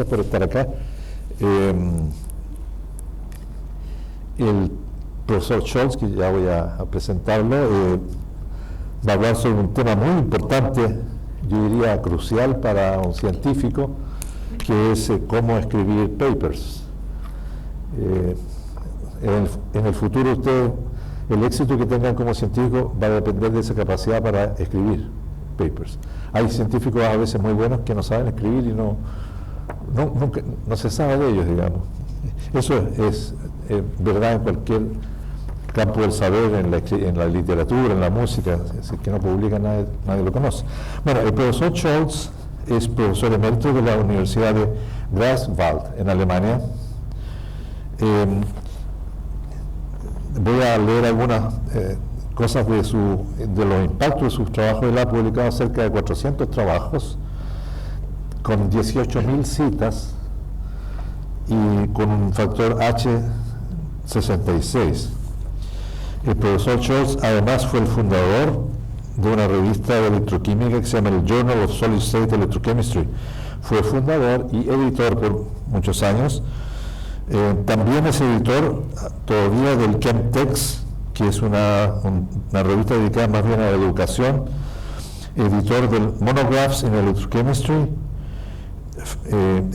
gracias por estar acá. El profesor Scholz, que ya voy a presentarlo, va a hablar sobre un tema muy importante, yo diría crucial para un científico, que es cómo escribir papers. En el futuro el éxito que tengan como científico va a depender de esa capacidad para escribir papers. Hay científicos a veces muy buenos que no saben escribir y no se sabe de ellos, digamos. Eso es verdad en cualquier campo del saber, en la literatura, en la música, si es que no publica nadie lo conoce. Bueno, el profesor Scholz es profesor emérito de la Universidad de Greifswald en Alemania. Voy a leer algunas cosas de los impactos de sus trabajos. Él ha publicado cerca de 400 trabajos con 18.000 citas y con un factor H66. El profesor Scholz además fue el fundador de una revista de electroquímica que se llama el Journal of Solid State Electrochemistry. Fue fundador y editor por muchos años. También es editor todavía del ChemTexts, que es una revista dedicada más bien a la educación, editor del Monographs in Electrochemistry,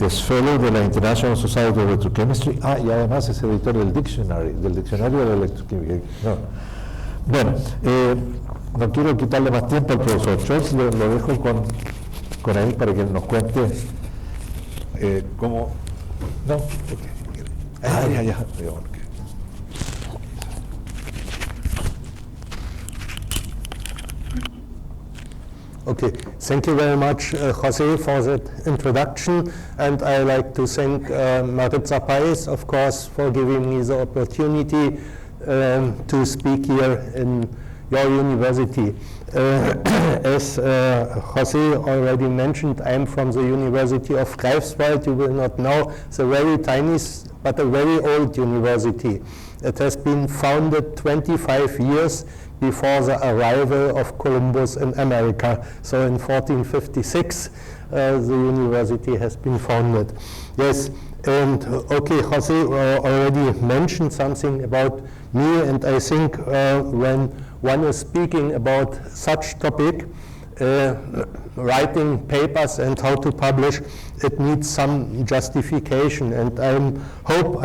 es fellow de la International Society of Electrochemistry, y además es editor del diccionario de la electroquímica. No. Bueno, no quiero quitarle más tiempo al profesor Scholz, lo dejo con él para que él nos cuente cómo... No, ya. Okay, thank you very much, Jose, for that introduction, and I like to thank Maritza Pais, of course, for giving me the opportunity to speak here in your university. As Jose already mentioned, I am from the University of Greifswald. You will not know, it's a very tiny but a very old university. It has been founded 25 years before the arrival of Columbus in America. So in 1456, the university has been founded. Yes, and okay, Jose already mentioned something about me, and I think when one is speaking about such topic, writing papers and how to publish, it needs some justification, and I hope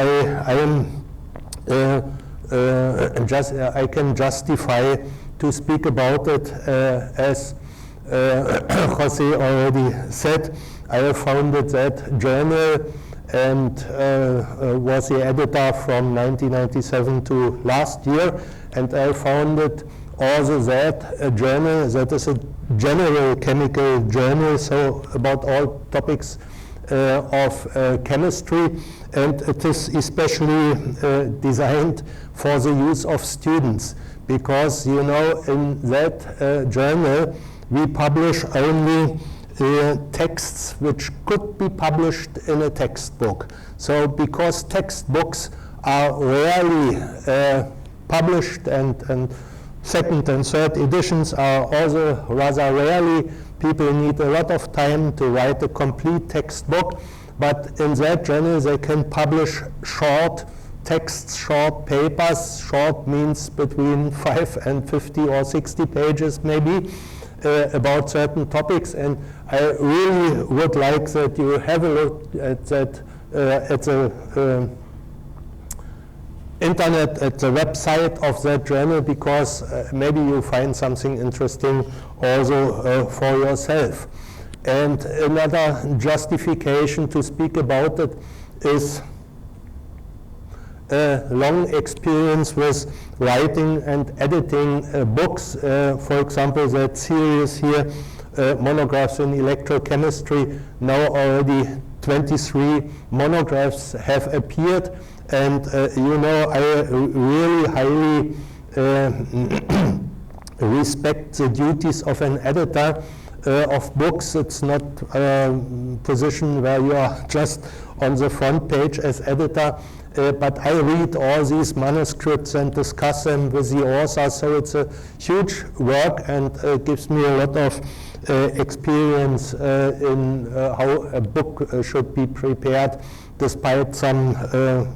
I can justify to speak about it. As Jose already said, I founded that journal and was the editor from 1997 to last year, and I founded also that journal that is a general chemical journal, so about all topics of chemistry, and it is especially designed for the use of students, because you know in that journal we publish only texts which could be published in a textbook. So because textbooks are rarely published, and second and third editions are also rather rarely, people need a lot of time to write a complete textbook, but in that journal they can publish short texts, short papers. Short means between 5 and 50 or 60 pages maybe, about certain topics, and I really would like that you have a look at that at the internet, at the website of that journal, because maybe you'll find something interesting also for yourself. And another justification to speak about it is a long experience with writing and editing books. For example, that series here, Monographs in Electrochemistry, now already 23 monographs have appeared, and you know, I really highly respect the duties of an editor of books. It's not a position where you are just on the front page as editor, but I read all these manuscripts and discuss them with the author, so it's a huge work and gives me a lot of experience in how a book should be prepared, despite some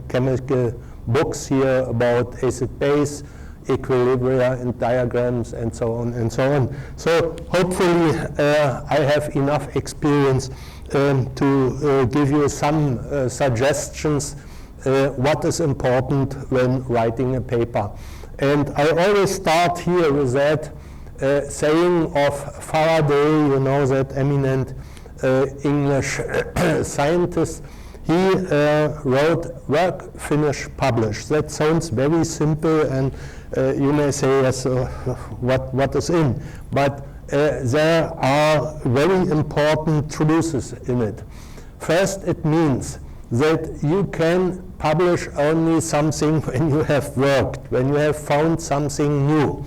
chemical books here about acid-base, equilibria and diagrams and so on and so on. So hopefully I have enough experience to give you some suggestions what is important when writing a paper. And I always start here with that saying of Faraday, you know, that eminent English scientist. He wrote work, finish, publish. That sounds very simple, and you may say, yes, what is in? But there are very important truths in it. First, it means that you can publish only something when you have worked, when you have found something new.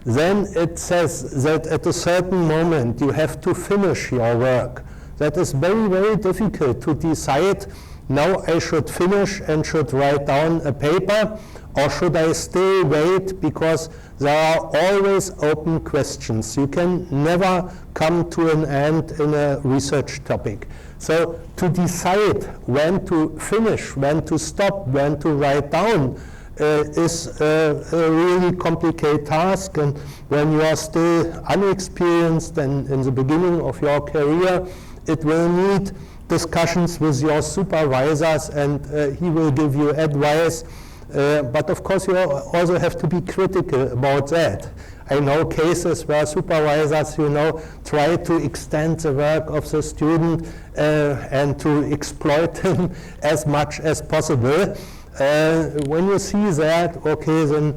Then it says that at a certain moment you have to finish your work. That is very, very difficult to decide, now I should finish and should write down a paper, or should I still wait, because there are always open questions. You can never come to an end in a research topic. So to decide when to finish, when to stop, when to write down is a really complicated task. And when you are still unexperienced and in the beginning of your career, it will need discussions with your supervisors, and he will give you advice. But of course you also have to be critical about that. I know cases where supervisors, you know, try to extend the work of the student and to exploit him as much as possible. When you see that, okay, then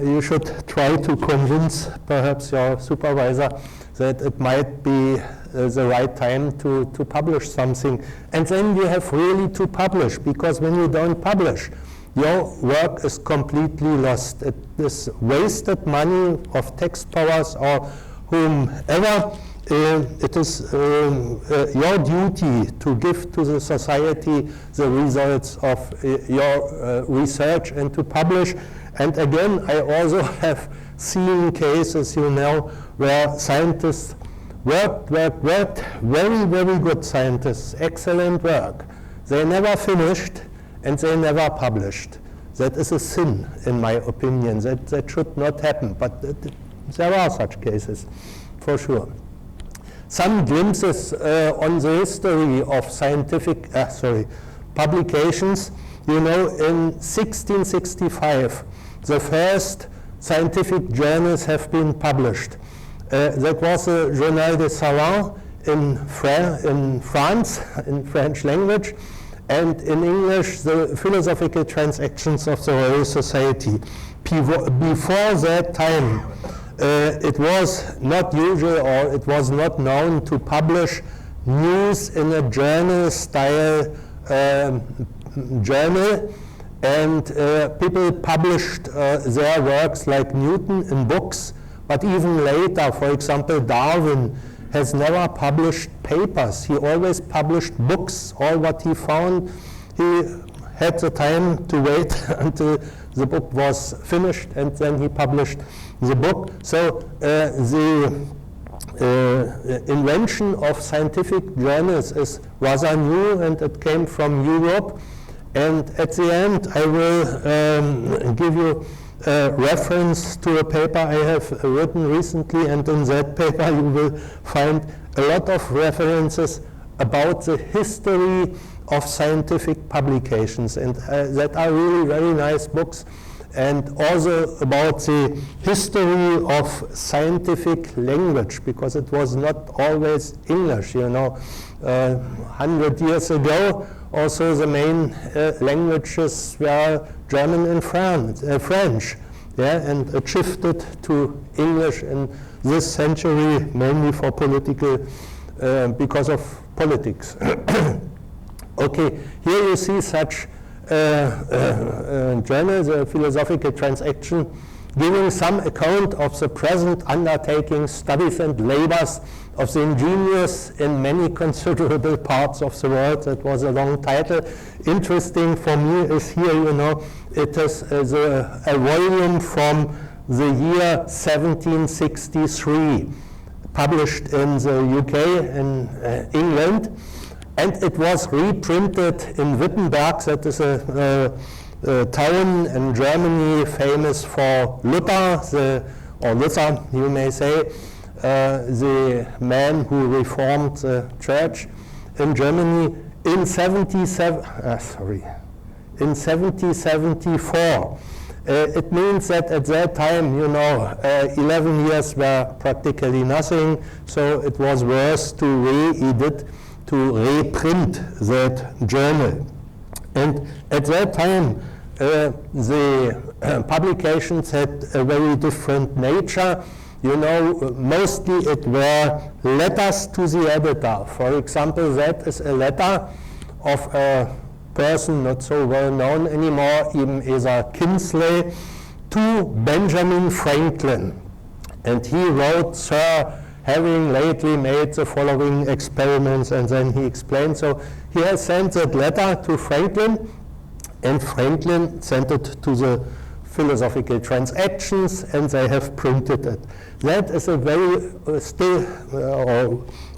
you should try to convince perhaps your supervisor that it might be the right time to publish something. And then you have really to publish, because when you don't publish, your work is completely lost. It is wasted money of tax powers or whomever. It is your duty to give to the society the results of your research and to publish. And again, I also have seen cases, you know, where scientists worked, very, very good scientists, excellent work. They never finished, and they never published. That is a sin, in my opinion. That should not happen, but there are such cases, for sure. Some glimpses on the history of scientific, publications. You know, in 1665, the first scientific journals have been published. That was the Journal des Savants in France, in French language, and in English, the Philosophical Transactions of the Royal Society. Before that time, it was not usual, or it was not known to publish news in a journal-style journal, and people published their works like Newton in books, but even later, for example, Darwin has never published papers. He always published books. All what he found, he had the time to wait until the book was finished, and then he published the book. So the invention of scientific journals is rather new, and it came from Europe. And at the end, I will give you a reference to a paper I have written recently, and in that paper you will find a lot of references about the history of scientific publications, and that are really very nice books, and also about the history of scientific language, because it was not always English, you know. 100 years ago, also the main languages were German and French, yeah, and it shifted to English in this century, mainly for political, because of politics. Okay, here you see such journals, a Philosophical Transaction giving some account of the present undertakings, studies and labors of the ingenious in many considerable parts of the world. That was a long title. Interesting for me is here, you know, it is a volume from the year 1763, published in the UK, in England, and it was reprinted in Wittenberg. That is a town in Germany famous for Luther, or Luther, you may say, the man who reformed the church in Germany in 1774. It means that at that time, you know, 11 years were practically nothing, so it was worth to re-edit, to reprint that journal. And at that time, the publications had a very different nature. You know, mostly it were letters to the editor. For example, that is a letter of a person not so well known anymore, even Asa Kinsley, to Benjamin Franklin. And he wrote, "Sir, having lately made the following experiments," and then he explained. So he has sent that letter to Franklin, and Franklin sent it to the Philosophical Transactions, and they have printed it. That is a very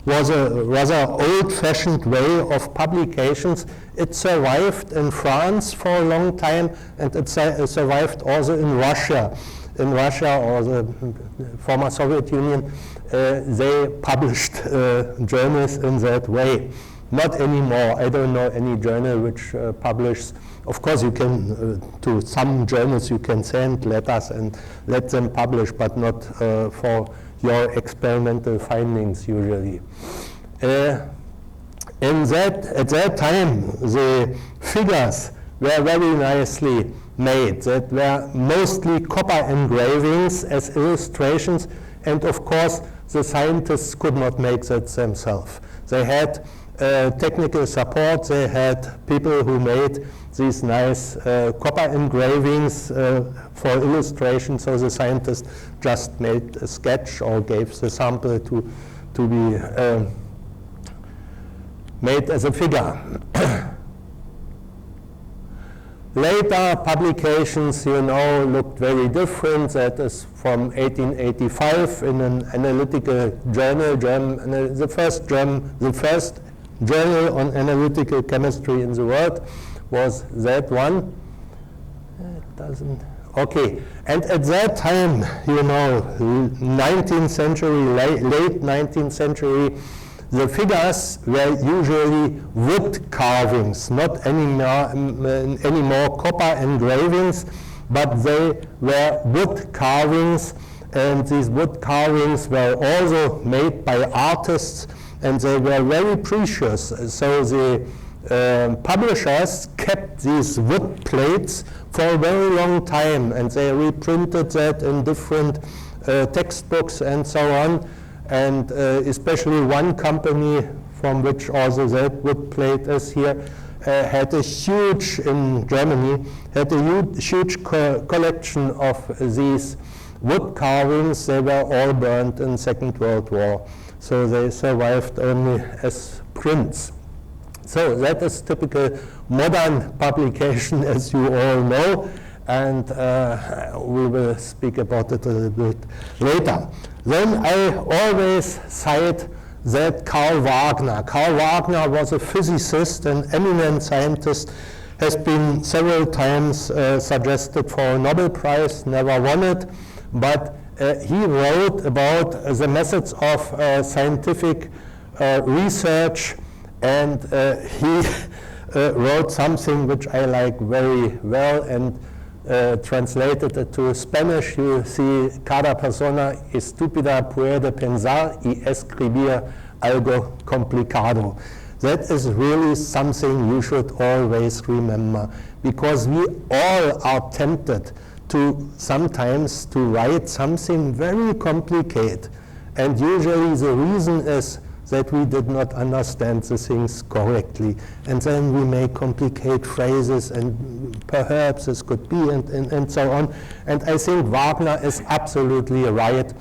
was a rather old-fashioned way of publications. It survived in France for a long time, and it survived also in Russia. In Russia, or the former Soviet Union, they published journals in that way. Not anymore. I don't know any journal which publishes. Of course, you can, to some journals, you can send letters and let them publish, but not for your experimental findings usually. At that time, the figures were very nicely made. That were mostly copper engravings as illustrations, and of course, the scientists could not make that themselves. They had technical support. They had people who made these nice copper engravings for illustration, so the scientist just made a sketch or gave the sample to be made as a figure. Later publications, you know, looked very different. That is from 1885 in an analytical journal, the first journal on analytical chemistry in the world was that one. It doesn't. Okay, and at that time, you know, 19th century, late 19th century, the figures were usually wood carvings, not anymore copper engravings, but they were wood carvings, and these wood carvings were also made by artists, and they were very precious. So the publishers kept these wood plates for a very long time, and they reprinted that in different textbooks and so on. And especially one company from which also that wood plate is here had a huge, in Germany, had a huge collection of these wood carvings. They were all burned in Second World War. So they survived only as prints. So that is typical modern publication, as you all know, and we will speak about it a little bit later. Then I always cite that Carl Wagner. Carl Wagner was a physicist, an eminent scientist, has been several times suggested for a Nobel Prize, never won it, but he wrote about the methods of scientific research, and he wrote something which I like very well, and translated it to Spanish. You see, cada persona estúpida puede pensar y escribir algo complicado. That is really something you should always remember, because we all are tempted to write something very complicated, and usually the reason is that we did not understand the things correctly. And then we may complicate phrases, and perhaps this could be, and so on. And I think Wagner is absolutely right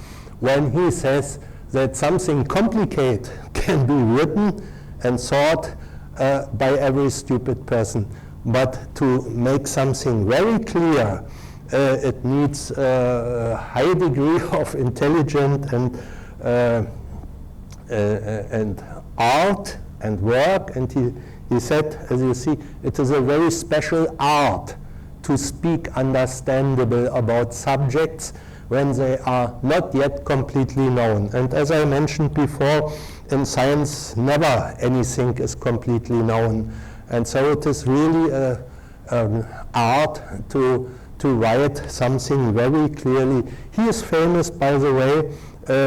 when he says that something complicated can be written and thought by every stupid person. But to make something very clear, it needs a high degree of intelligence and art and work. And he said, as you see, it is a very special art to speak understandable about subjects when they are not yet completely known. And as I mentioned before, in science, never anything is completely known. And so it is really an art to write something very clearly. He is famous, by the way,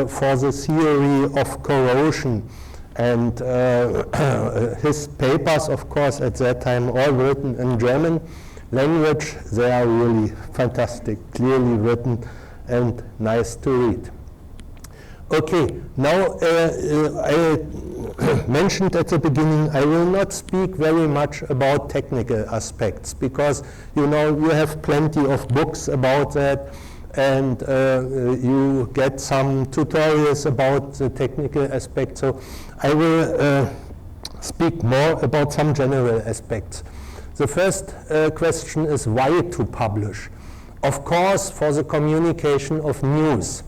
for the theory of corrosion. And his papers, of course, at that time, all written in German language. They are really fantastic, clearly written, and nice to read. Okay, now I mentioned at the beginning, I will not speak very much about technical aspects, because you have plenty of books about that, and you get some tutorials about the technical aspects. So I will speak more about some general aspects. The first question is why to publish? Of course, for the communication of news.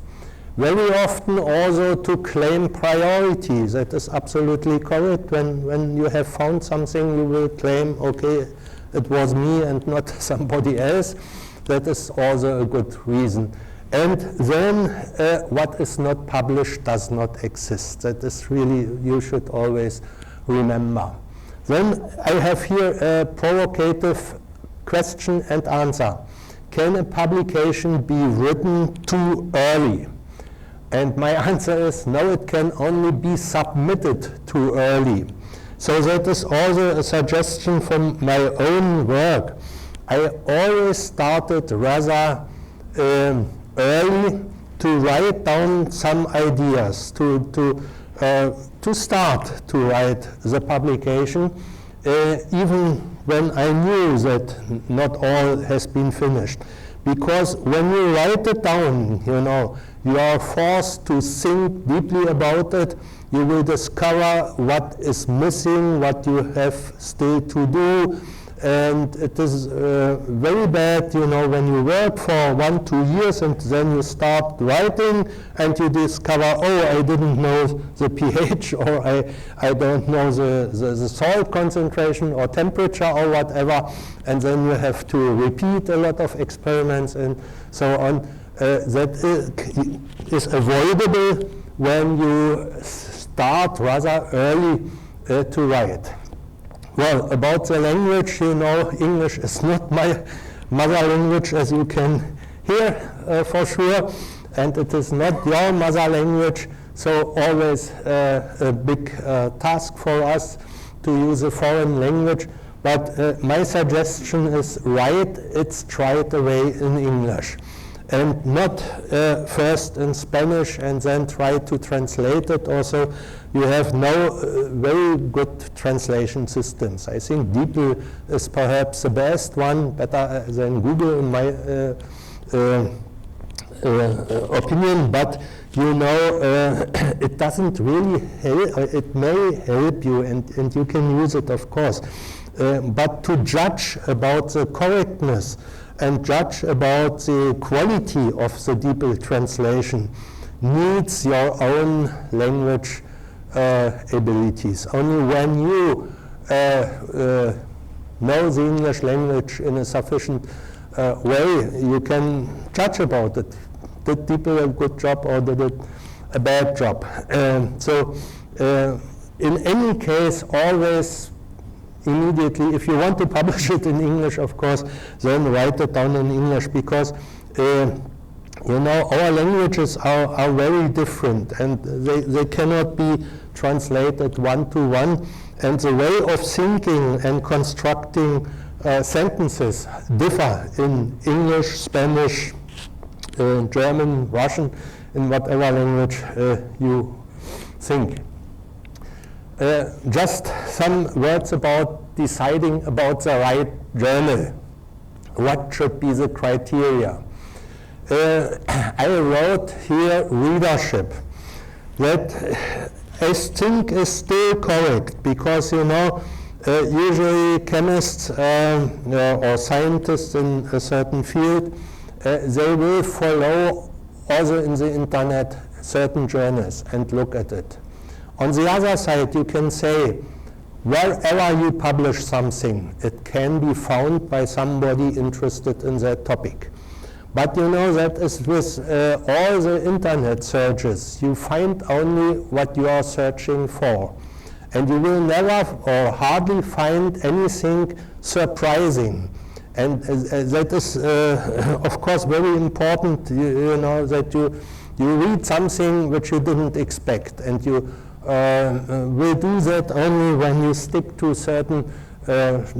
Very often also to claim priority. That is absolutely correct. When you have found something, you will claim, okay, it was me and not somebody else. That is also a good reason. And then what is not published does not exist. That is really, you should always remember. Then I have here a provocative question and answer. Can a publication be written too early? And my answer is no, it can only be submitted too early. So that is also a suggestion from my own work. I always started rather early to write down some ideas, to start to write the publication, even when I knew that not all has been finished. Because when you write it down, you are forced to think deeply about it. You will discover what is missing, what you have still to do. And it is very bad, when you work for 1-2 years and then you start writing and you discover, oh, I didn't know the pH, or I don't know the salt concentration or temperature or whatever, and then you have to repeat a lot of experiments and so on. That is avoidable when you start rather early to write. Well, about the language, English is not my mother language, as you can hear for sure, and it is not your mother language, so always a big task for us to use a foreign language. But my suggestion is write it straight away in English, and not first in Spanish and then try to translate it. Also, you have no very good translation systems. I think DeepL is perhaps the best one, better than Google in my opinion, but it doesn't really help. It may help you, and you can use it, of course. But to judge about the correctness and judge about the quality of the DeepL translation needs your own language abilities. Only when you know the English language in a sufficient way, you can judge about it. Did DeepL a good job or did it a bad job? In any case, always immediately, if you want to publish it in English, of course, then write it down in English, because our languages are very different, and they cannot be translated one-to-one, and the way of thinking and constructing sentences differ in English, Spanish, German, Russian, in whatever language you think. Just some words about deciding about the right journal. What should be the criteria? I wrote here readership. That I think is still correct, because usually chemists or scientists in a certain field, they will follow also in the internet certain journals and look at it. On the other side, you can say, wherever you publish something, it can be found by somebody interested in that topic. But that is with all the internet searches, you find only what you are searching for. And you will never or hardly find anything surprising. And that is, of course, very important, that you read something which you didn't expect. And you will do that only when you stick to certain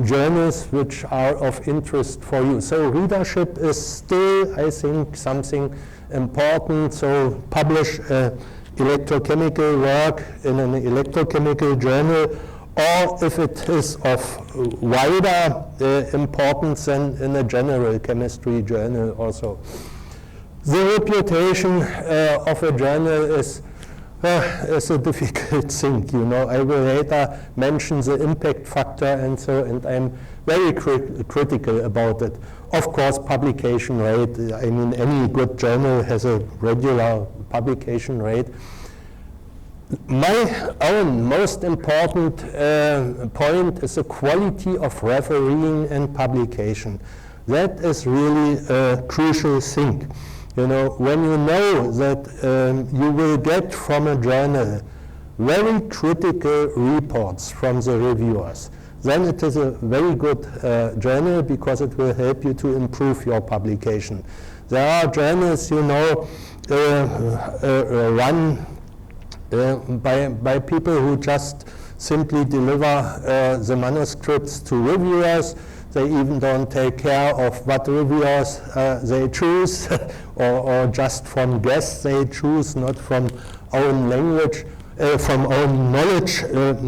journals which are of interest for you. So readership is still, I think, something important. So publish electrochemical work in an electrochemical journal, or if it is of wider importance than in a general chemistry journal also. The reputation of a journal is a difficult thing, I will later mention the impact factor and I'm very critical about it. Of course, publication rate, any good journal has a regular publication rate. My own most important point is the quality of refereeing and publication. That is really a crucial thing. When you know that you will get from a journal very critical reports from the reviewers, then it is a very good journal, because it will help you to improve your publication. There are journals, run by people who just simply deliver the manuscripts to reviewers. They even don't take care of what reviewers they choose, or just from guests they choose, not from own language, from own knowledge,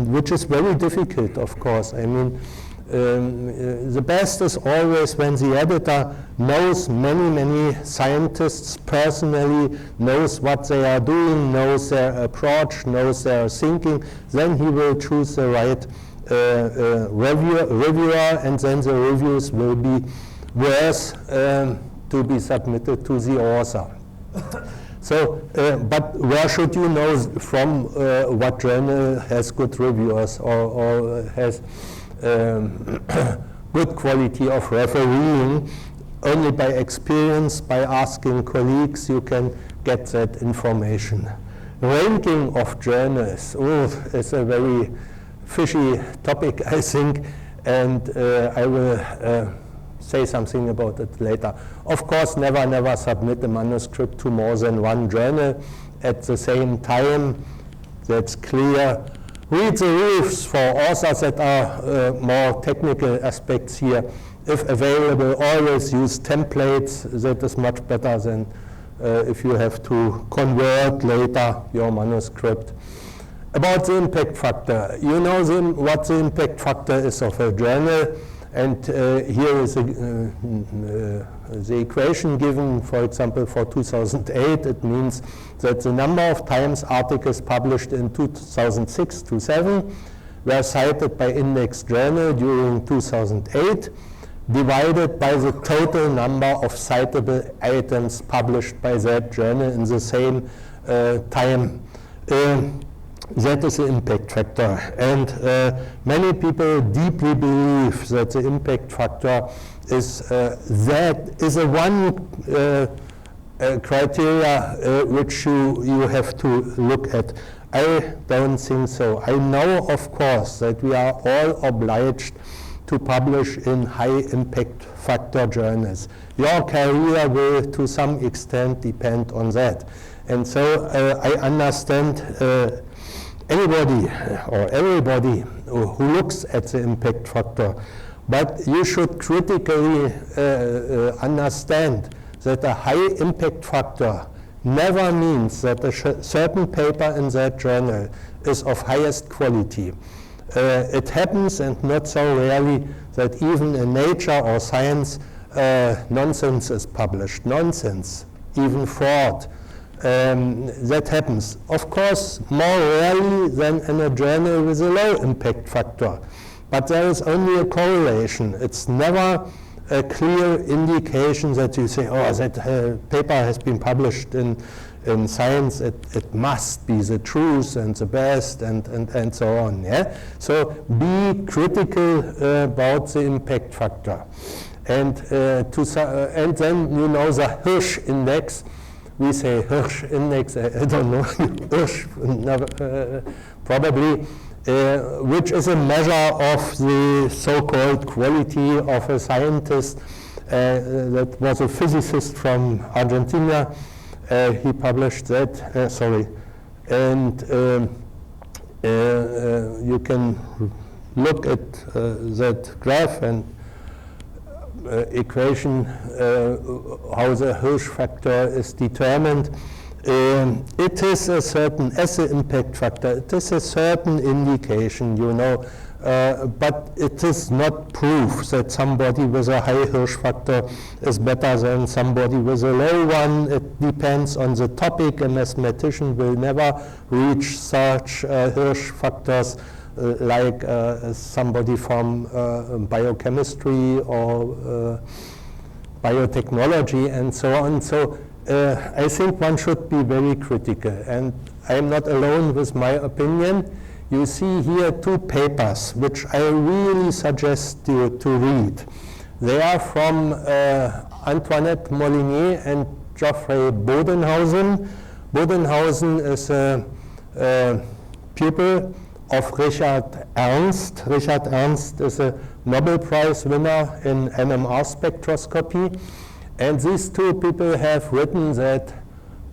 which is very difficult, of course. The best is always when the editor knows many scientists personally, knows what they are doing, knows their approach, knows their thinking, then he will choose the right reviewer, and then the reviews will be worth to be submitted to the author. So, but where should you know from what journal has good reviewers or has good quality of refereeing? Only by experience, by asking colleagues, you can get that information. Ranking of journals is a very fishy topic, I think, and I will say something about it later. Of course, never submit a manuscript to more than one journal at the same time. That's clear. Read the rules for authors that are more technical aspects here. If available, always use templates. That is much better than if you have to convert later your manuscript. About the impact factor, you know what the impact factor is of a journal, and here is the equation given, for example, for 2008. It means that the number of times articles published in 2006 to 2007 were cited by index journal during 2008, divided by the total number of citable items published by that journal in the same time. That is the impact factor, and many people deeply believe that the impact factor is a one criteria which you have to look at. I don't think so. I know, of course, that we are all obliged to publish in high impact factor journals. Your career will, to some extent, depend on that, and so I understand. Anybody or everybody who looks at the impact factor, but you should critically understand that a high impact factor never means that a certain paper in that journal is of highest quality. It happens, and not so rarely, that even in Nature or Science, nonsense is published. Nonsense, even fraud. That happens. Of course, more rarely than in a journal with a low impact factor. But there is only a correlation. It's never a clear indication that you say, oh, that paper has been published in Science, it must be the truth and the best, and so on. Yeah? So be critical about the impact factor. And then, you know, the Hirsch index. We say Hirsch index, I don't know, Hirsch, probably, which is a measure of the so-called quality of a scientist. That was a physicist from Argentina. He published that, and you can look at that graph and equation, how the Hirsch factor is determined. It is a certain, as an impact factor, it is a certain indication, you know, but it is not proof that somebody with a high Hirsch factor is better than somebody with a low one. It depends on the topic. A mathematician will never reach such Hirsch factors like somebody from biochemistry or biotechnology and so on. So I think one should be very critical, and I'm not alone with my opinion. You see here two papers which I really suggest you to read. They are from Antoinette Molinier and Geoffrey Bodenhausen. Bodenhausen is a pupil of Richard Ernst. Richard Ernst is a Nobel Prize winner in NMR spectroscopy. And these two people have written that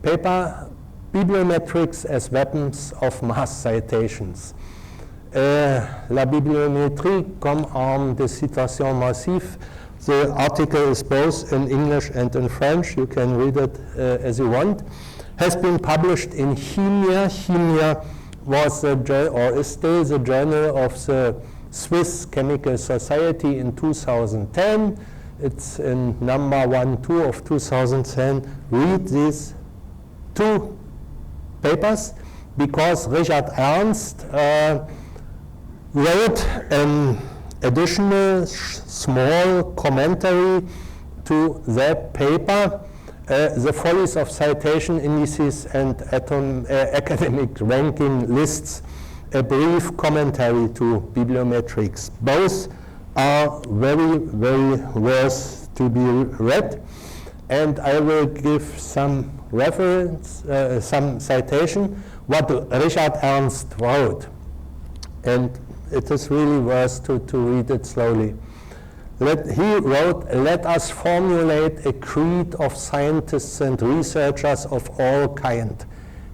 paper, bibliometrics as weapons of mass citations. La bibliométrie comme arme de citation massive. The article is both in English and in French. You can read it as you want. Has been published in Chemia. Chemia was or is still the journal of the Swiss Chemical Society in 2010. It's in number 1-2 of 2010. Read these two papers, because Richard Ernst wrote an additional small commentary to that paper, The Follies of Citation Indices and Academic Ranking Lists, a brief commentary to bibliometrics. Both are very, very worth to be read, and I will give some reference, some citation, what Richard Ernst wrote, and it is really worth to read it slowly. He wrote, "Let us formulate a creed of scientists and researchers of all kind.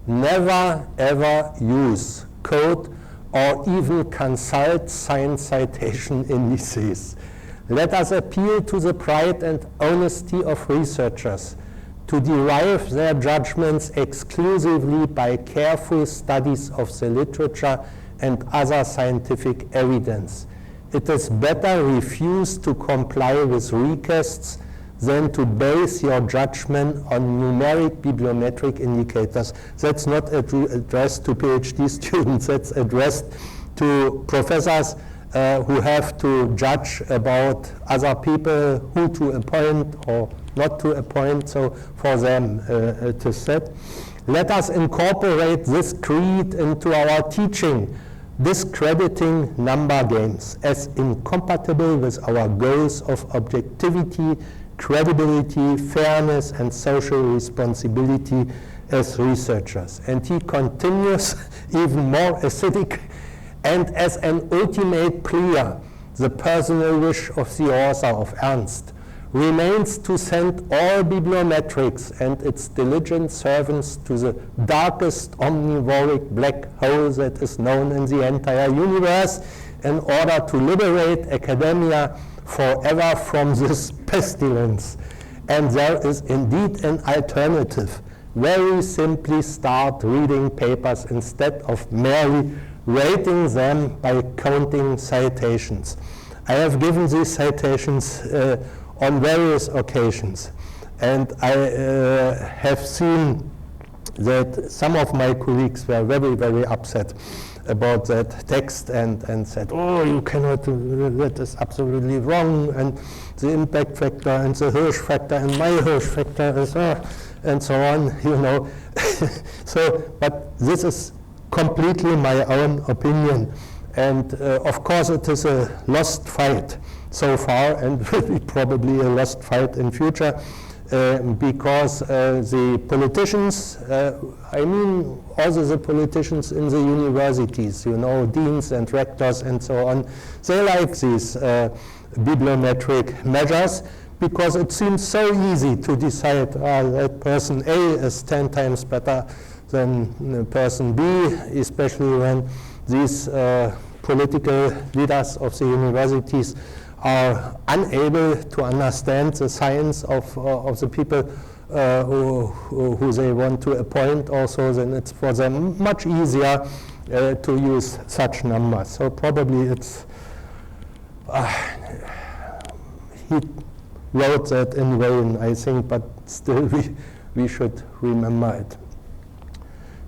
Never ever use, quote, or even consult science citation indices. Let us appeal to the pride and honesty of researchers to derive their judgments exclusively by careful studies of the literature and other scientific evidence. It is better refuse to comply with requests than to base your judgment on numeric bibliometric indicators." That's not addressed to PhD students, that's addressed to professors who have to judge about other people, who to appoint or not to appoint, so for them it is said. "Let us incorporate this creed into our teaching, discrediting number games as incompatible with our goals of objectivity, credibility, fairness, and social responsibility as researchers." And he continues even more acidic, "And as an ultimate plea, the personal wish of the author of Ernst remains to send all bibliometrics and its diligent servants to the darkest omnivoric black hole that is known in the entire universe in order to liberate academia forever from this pestilence. And there is indeed an alternative, very simply start reading papers instead of merely rating them by counting citations. I have given these citations on various occasions, and I have seen that some of my colleagues were very, very upset about that text and said, oh, you cannot, that is absolutely wrong, and the impact factor and the Hirsch factor and my Hirsch factor is, and so on, you know. So, but this is completely my own opinion. And of course it is a lost fight so far, and will be probably a lost fight in future, because the politicians, I mean also the politicians in the universities, you know, deans and rectors and so on, they like these bibliometric measures, because it seems so easy to decide that person A is 10 times better than person B, especially when these political leaders of the universities are unable to understand the science of the people who they want to appoint also, then it's for them much easier to use such numbers. So probably it's, he wrote that in vain, I think, but still we should remember it.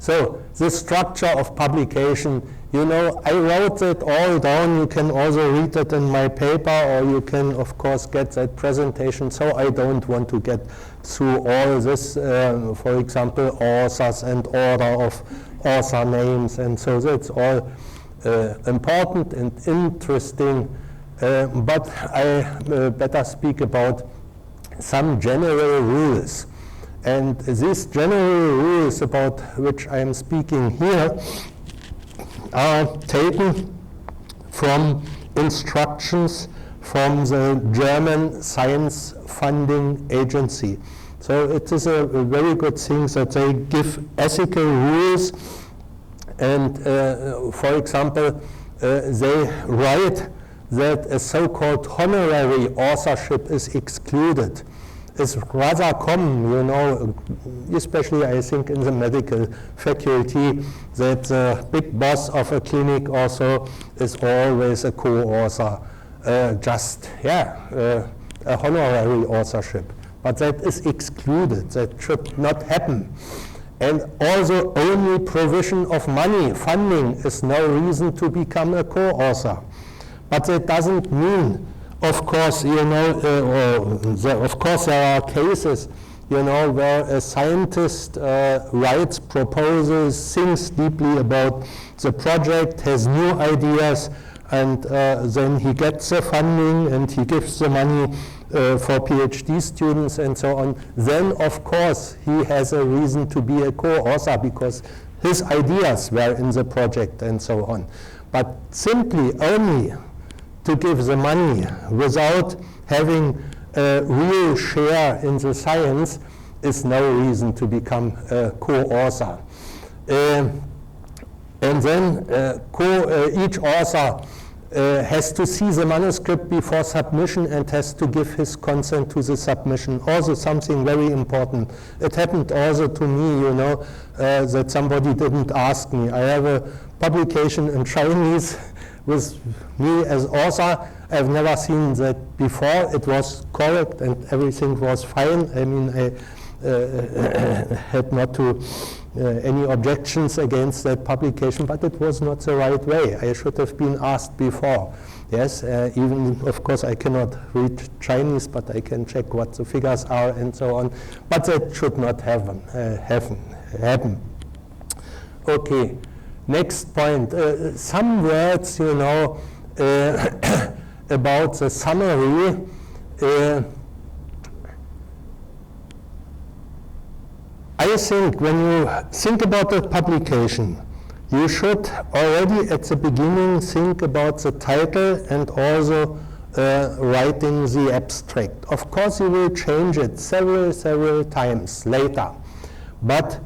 So the structure of publication, you know, I wrote it all down. You can also read it in my paper, or you can, of course, get that presentation. So I don't want to get through all this, for example, authors and order of author names. And so that's all important and interesting. But I better speak about some general rules. And these general rules about which I am speaking here are taken from instructions from the German Science Funding Agency. So it is a very good thing that they give ethical rules, and for example, they write that a so-called honorary authorship is excluded. It's rather common, you know, especially I think in the medical faculty, that the big boss of a clinic also is always a co-author, a honorary authorship. But that is excluded, that should not happen. And also only provision of money, funding, is no reason to become a co-author. But that doesn't mean, of course, you know, of course there are cases, you know, where a scientist writes proposals, thinks deeply about the project, has new ideas, and then he gets the funding and he gives the money for PhD students and so on. Then, of course, he has a reason to be a co-author because his ideas were in the project and so on. But simply only to give the money without having a real share in the science is no reason to become a co-author. And then each author has to see the manuscript before submission and has to give his consent to the submission. Also something very important. It happened also to me, you know, that somebody didn't ask me. I have a publication in Chinese with me as author. I've never seen that before. It was correct and everything was fine. I mean, I had not any objections against that publication, but it was not the right way. I should have been asked before. Yes, even, of course, I cannot read Chinese, but I can check what the figures are and so on. But that should not happen. Okay. Next point, some words, you know, about the summary. I think when you think about a publication, you should already at the beginning think about the title and also writing the abstract. Of course, you will change it several times later. But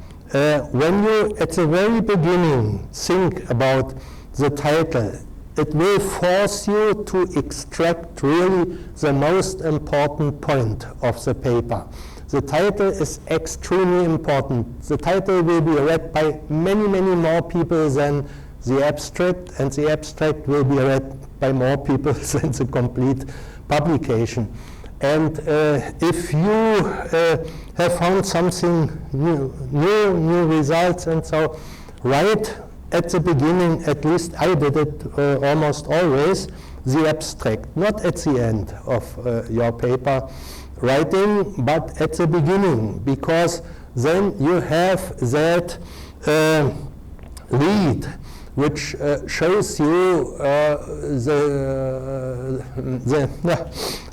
when you, at the very beginning, think about the title, it will force you to extract really the most important point of the paper. The title is extremely important. The title will be read by many, many more people than the abstract, and the abstract will be read by more people than the complete publication. And if you have found something new results, and so write at the beginning, at least I did it almost always, the abstract, not at the end of your paper writing, but at the beginning, because then you have that lead which shows you the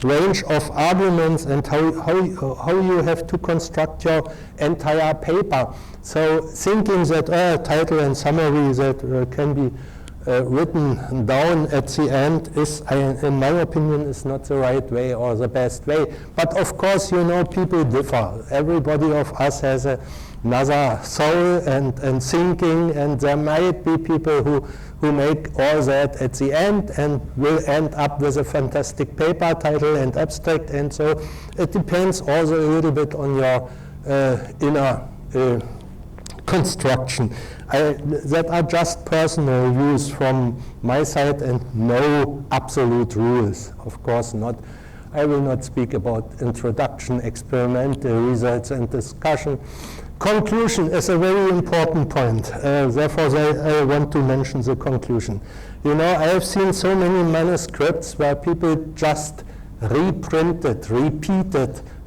range of arguments and how you have to construct your entire paper. So thinking that title and summary that can be written down at the end is, in my opinion, is not the right way or the best way. But of course, you know, people differ. Everybody of us has another soul and thinking, and there might be people who make all that at the end and will end up with a fantastic paper title and abstract, and so it depends also a little bit on your inner construction. That are just personal views from my side and no absolute rules, of course not. I will not speak about introduction, experimental results and discussion. Conclusion is a very important point, therefore I want to mention the conclusion. You know, I have seen so many manuscripts where people just repeated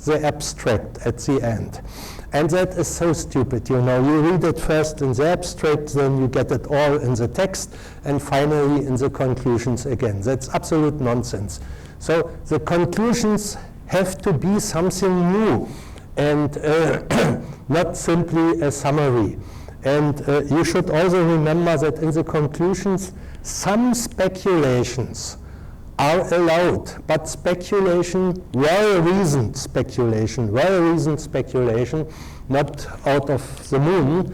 the abstract at the end. And that is so stupid, you know. You read it first in the abstract, then you get it all in the text, and finally in the conclusions again. That's absolute nonsense. So the conclusions have to be something new, and not simply a summary. And you should also remember that in the conclusions, some speculations are allowed, but speculation, well-reasoned speculation, not out of the moon.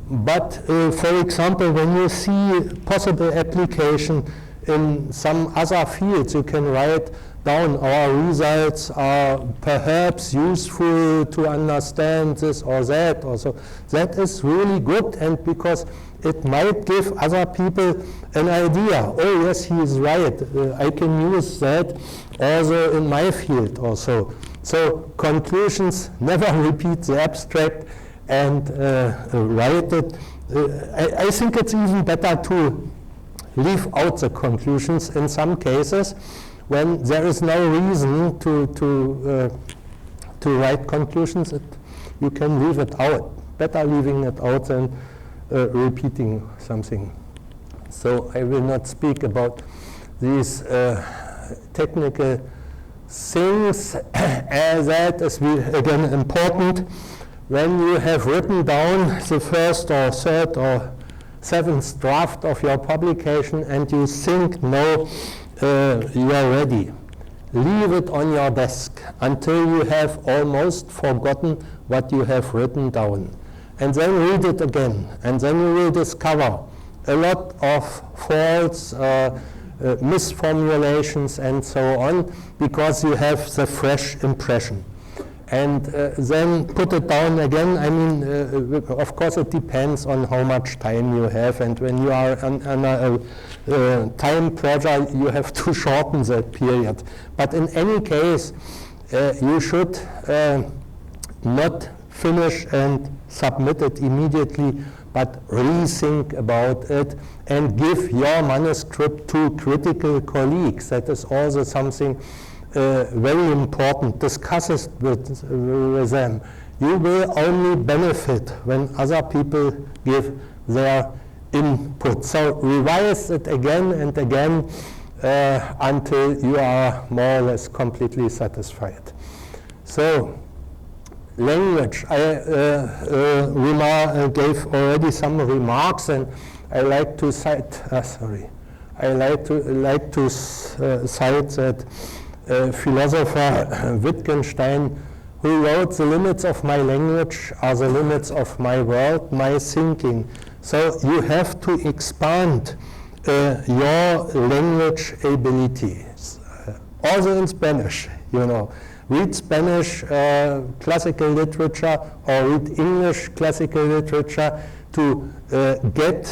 But for example, when you see possible application in some other fields, you can write down our results are perhaps useful to understand this or that. Also, that is really good, and because it might give other people an idea. Oh yes, he is right. I can use that also in my field also. So conclusions, never repeat the abstract and write it. I think it's even better to leave out the conclusions in some cases when there is no reason to write conclusions. You can leave it out. Better leaving it out than repeating something. So I will not speak about these technical things, as that is again important. When you have written down the first or third or seventh draft of your publication and you think, no, you are ready, leave it on your desk until you have almost forgotten what you have written down. And then read it again, and then you will discover a lot of false misformulations and so on, because you have the fresh impression. And then put it down again. I mean, of course it depends on how much time you have, and when you are under time pressure, you have to shorten that period. But in any case, you should not finish and submit it immediately, but rethink about it and give your manuscript to critical colleagues. That is also something very important. Discuss it with them. You will only benefit when other people give their input. So revise it again and again until you are more or less completely satisfied. So language, I gave already some remarks, and I like to cite. I like to cite that philosopher Wittgenstein, who wrote, "The limits of my language are the limits of my world, my thinking." So you have to expand your language abilities, also in Spanish, you know. read Spanish classical literature or read English classical literature to get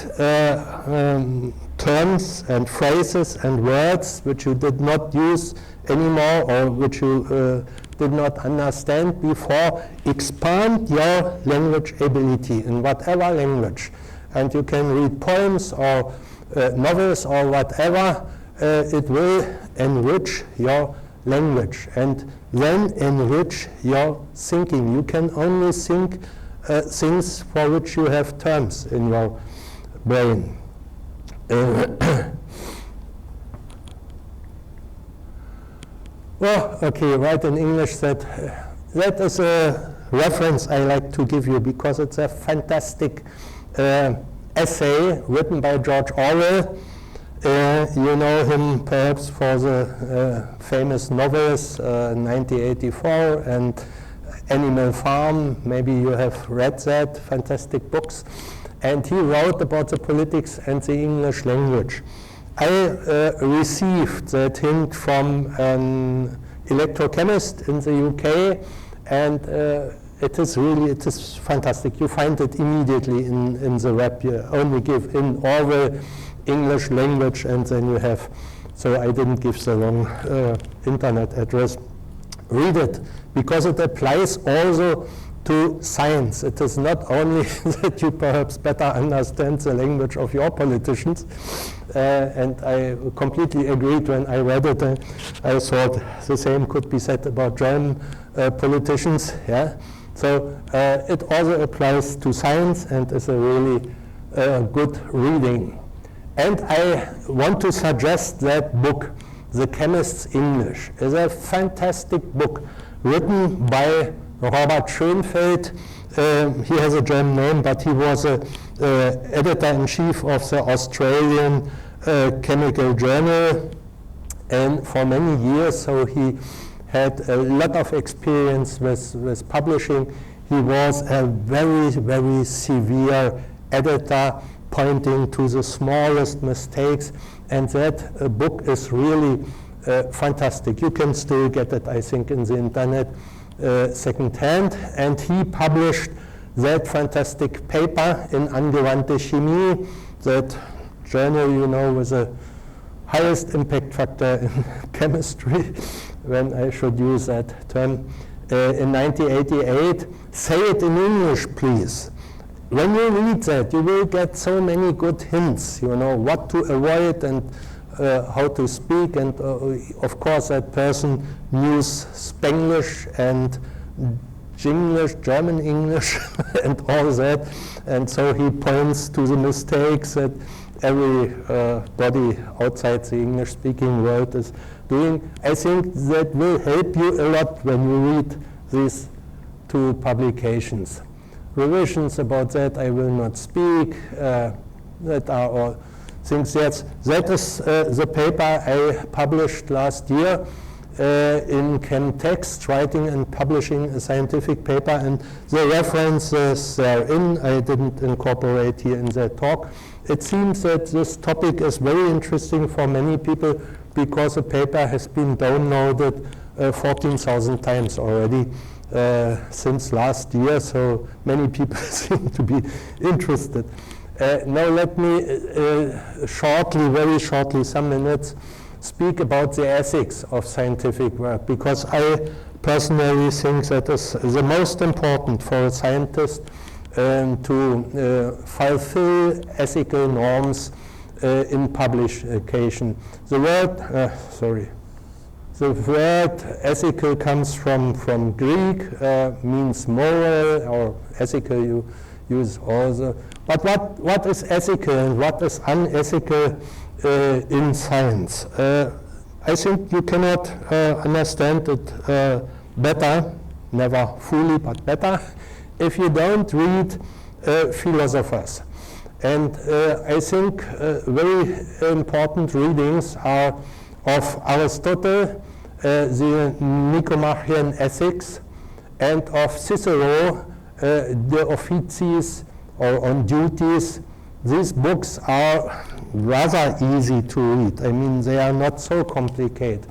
terms and phrases and words which you did not use anymore or which you did not understand before. Expand your language ability in whatever language. And you can read poems or novels or whatever. It will enrich your language and then enrich your thinking. You can only think things for which you have terms in your brain. Well, okay, write in English, that is a reference I like to give you because it's a fantastic essay written by George Orwell. You know him perhaps for the famous novels 1984 and Animal Farm. Maybe you have read that, fantastic books. And he wrote about the politics and the English language. I received that hint from an electrochemist in the UK, and it is fantastic. You find it immediately in the web. You only give in Orwell English language, and then you have, so I didn't give the wrong internet address. Read it, because it applies also to science. It is not only that you perhaps better understand the language of your politicians, and I completely agreed when I read it. I thought the same could be said about German politicians. Yeah? So it also applies to science and is a really good reading. And I want to suggest that book, The Chemist's English, is a fantastic book written by Robert Schönfeld. He has a German name, but he was a editor-in-chief of the Australian Chemical Journal, and for many years, so he had a lot of experience with publishing. He was a very, very severe editor, pointing to the smallest mistakes, and that book is really fantastic. You can still get it, I think, in the internet second-hand, and he published that fantastic paper in Angewandte Chemie, that journal, you know, with the highest impact factor in chemistry, when I should use that term, in 1988. Say it in English, please. When you read that, you will get so many good hints, you know, what to avoid and how to speak, and of course that person knew Spanglish and Jinglish, German English, and all that, and so he points to the mistakes that everybody outside the English-speaking world is doing. I think that will help you a lot when you read these two publications. Revisions about that I will not speak. That are all things. That is the paper I published last year in ChemTexts, writing and publishing a scientific paper, and the references therein I didn't incorporate here in that talk. It seems that this topic is very interesting for many people because the paper has been downloaded 14,000 times already since last year, so many people seem to be interested. Now let me shortly, very shortly, some minutes, speak about the ethics of scientific work, because I personally think that is the most important for a scientist to fulfill ethical norms in publication. The word ethical comes from Greek, means moral, or ethical you use also. But what is ethical and what is unethical in science? I think you cannot understand it better, never fully, but better, if you don't read philosophers. And I think very important readings are of Aristotle, the Nicomachean Ethics, and of Cicero, De Officiis, or On Duties. These books are rather easy to read. I mean, they are not so complicated.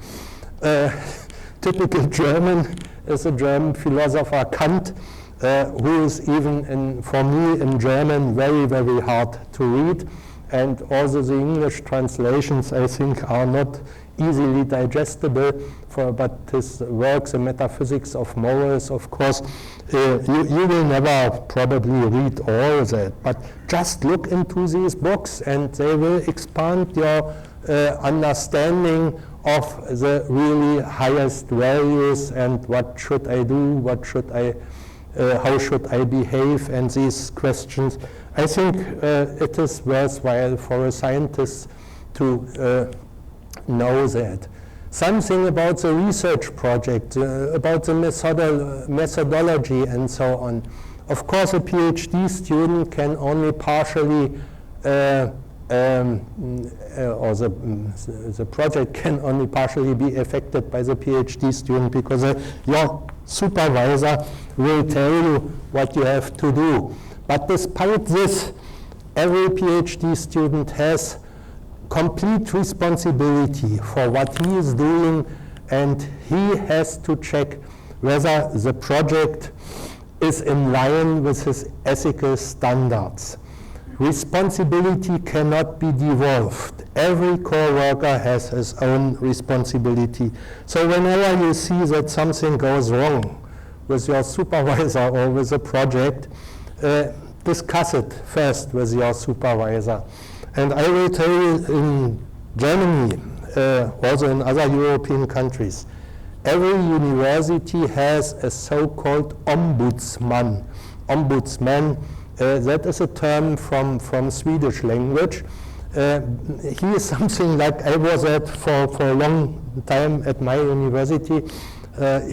typical German is a German philosopher Kant, who is even, for me, in German, very, very hard to read. And also the English translations, I think, are not easily digestible, but his works, The Metaphysics of Morals, of course, you will never probably read all that, but just look into these books and they will expand your understanding of the really highest values and what should I do, how should I behave, and these questions. I think it is worthwhile for a scientist to know that. Something about the research project, about the methodology and so on. Of course, a PhD student can only partially, or the project can only partially be affected by the PhD student, because your supervisor will tell you what you have to do. But despite this, every PhD student has complete responsibility for what he is doing, and he has to check whether the project is in line with his ethical standards. Responsibility cannot be devolved. Every co-worker has his own responsibility. So whenever you see that something goes wrong with your supervisor or with the project, discuss it first with your supervisor. And I will tell you, in Germany, also in other European countries, every university has a so-called ombudsman. Ombudsman, that is a term from Swedish language. He is something like I was at for a long time at my university.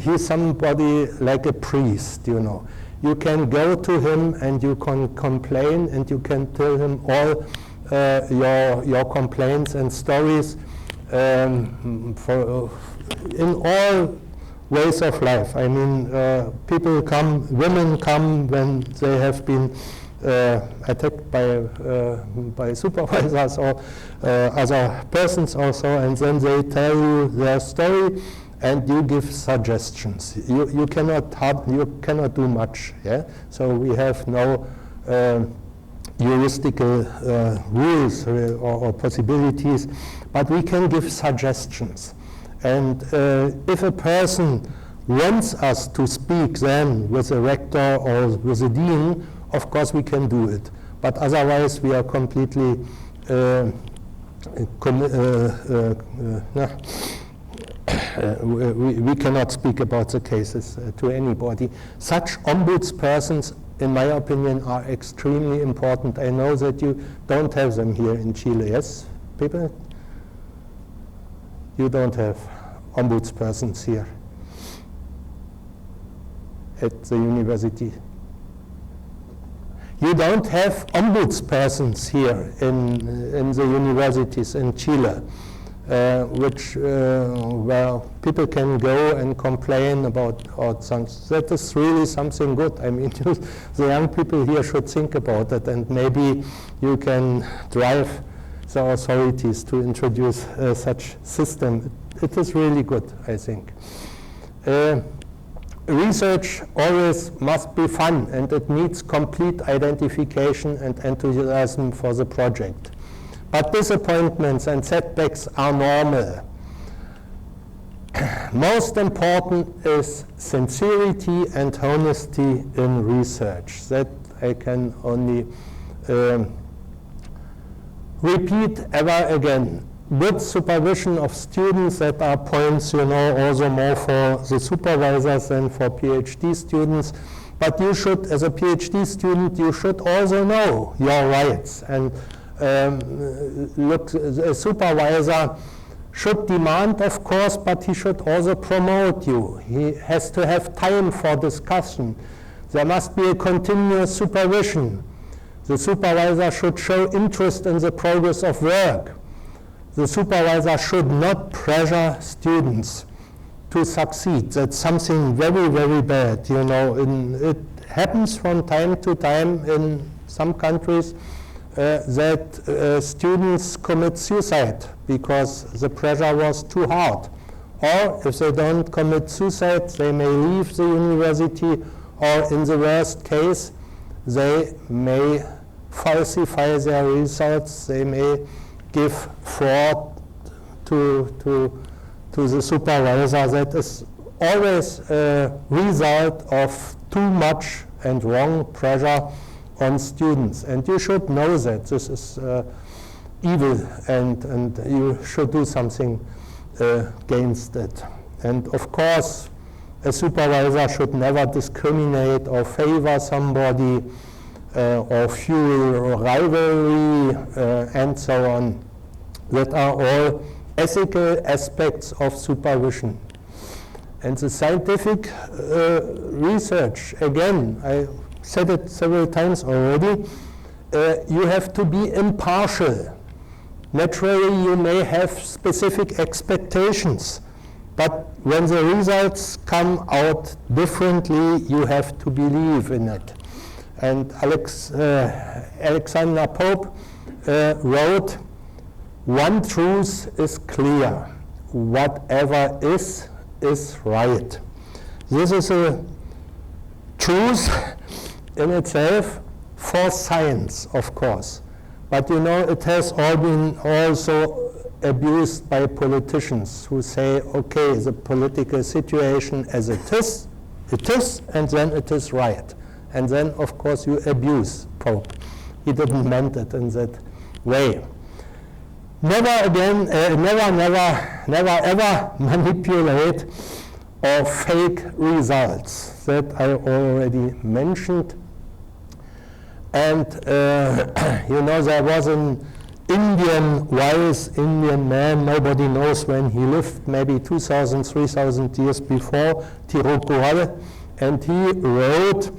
He is somebody like a priest, you know. You can go to him and you can complain and you can tell him all your complaints and stories in all ways of life. I mean, people come, women come when they have been attacked by supervisors or other persons also, and then they tell you their story and you give suggestions. You cannot do much. Yeah. So we have no juristical rules or possibilities, but we can give suggestions. And if a person wants us to speak then with a rector or with a dean, of course we can do it. But otherwise we are completely we cannot speak about the cases to anybody. Such ombudspersons, in my opinion, are extremely important. I know that you don't have them here in Chile, yes, people? You don't have ombudspersons here at the university. You don't have ombudspersons here in the universities in Chile, where people can go and complain about something. That is really something good. I mean, the young people here should think about it, and maybe you can drive the authorities to introduce such system. It is really good, I think. Research always must be fun, and it needs complete identification and enthusiasm for the project. But disappointments and setbacks are normal. Most important is sincerity and honesty in research. That I can only repeat ever again. Good supervision of students, that are points, you know, also more for the supervisors than for PhD students. But you should, as a PhD student, you should also know your rights. And look, a supervisor should demand, of course, but he should also promote you. He has to have time for discussion. There must be a continuous supervision. The supervisor should show interest in the progress of work. The supervisor should not pressure students to succeed. That's something very, very bad. You know, it happens from time to time in some countries that students commit suicide because the pressure was too hard, or if they don't commit suicide, they may leave the university, or in the worst case, they may falsify their results, they may give fraud to the supervisor. That is always a result of too much and wrong pressure on students. And you should know that this is evil, and you should do something against it. And of course, a supervisor should never discriminate or favor somebody or fuel rivalry and so on. That are all ethical aspects of supervision. And the scientific research, again, I said it several times already, you have to be impartial. Naturally, you may have specific expectations, but when the results come out differently, you have to believe in it. And Alexander Pope wrote, "One truth is clear, whatever is right." This is a truth in itself for science, of course. But you know, it has all been also abused by politicians who say, okay, the political situation as it is, and then it is right. And then, of course, you abuse Pope. He didn't meant it in that way. Never again, never ever manipulate or fake results. That I already mentioned. And you know, there was an wise Indian man, nobody knows when he lived, maybe 2,000, 3,000 years before, Tirukkural, and he wrote,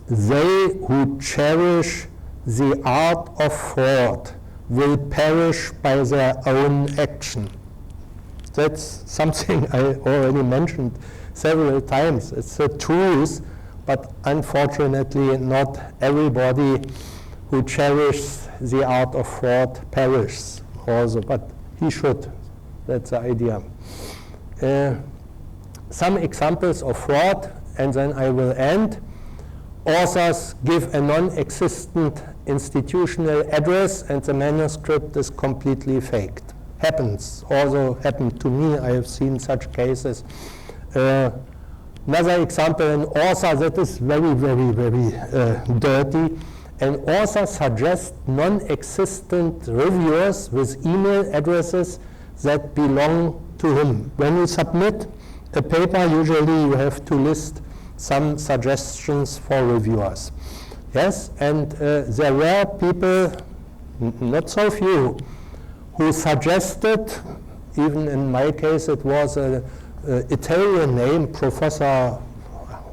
"They who cherish the art of fraud will perish by their own action." That's something I already mentioned several times. It's the truth, but unfortunately not everybody who cherishes the art of fraud perishes also, but he should. That's the idea. Some examples of fraud, and then I will end. Authors give a non-existent institutional address and the manuscript is completely faked. Happens, also happened to me. I have seen such cases. Another example, an author that is very, very, very dirty. An author suggests non-existent reviewers with email addresses that belong to him. When you submit a paper, usually you have to list some suggestions for reviewers. Yes, and there were people, not so few, who suggested, even in my case it was an Italian name, Professor,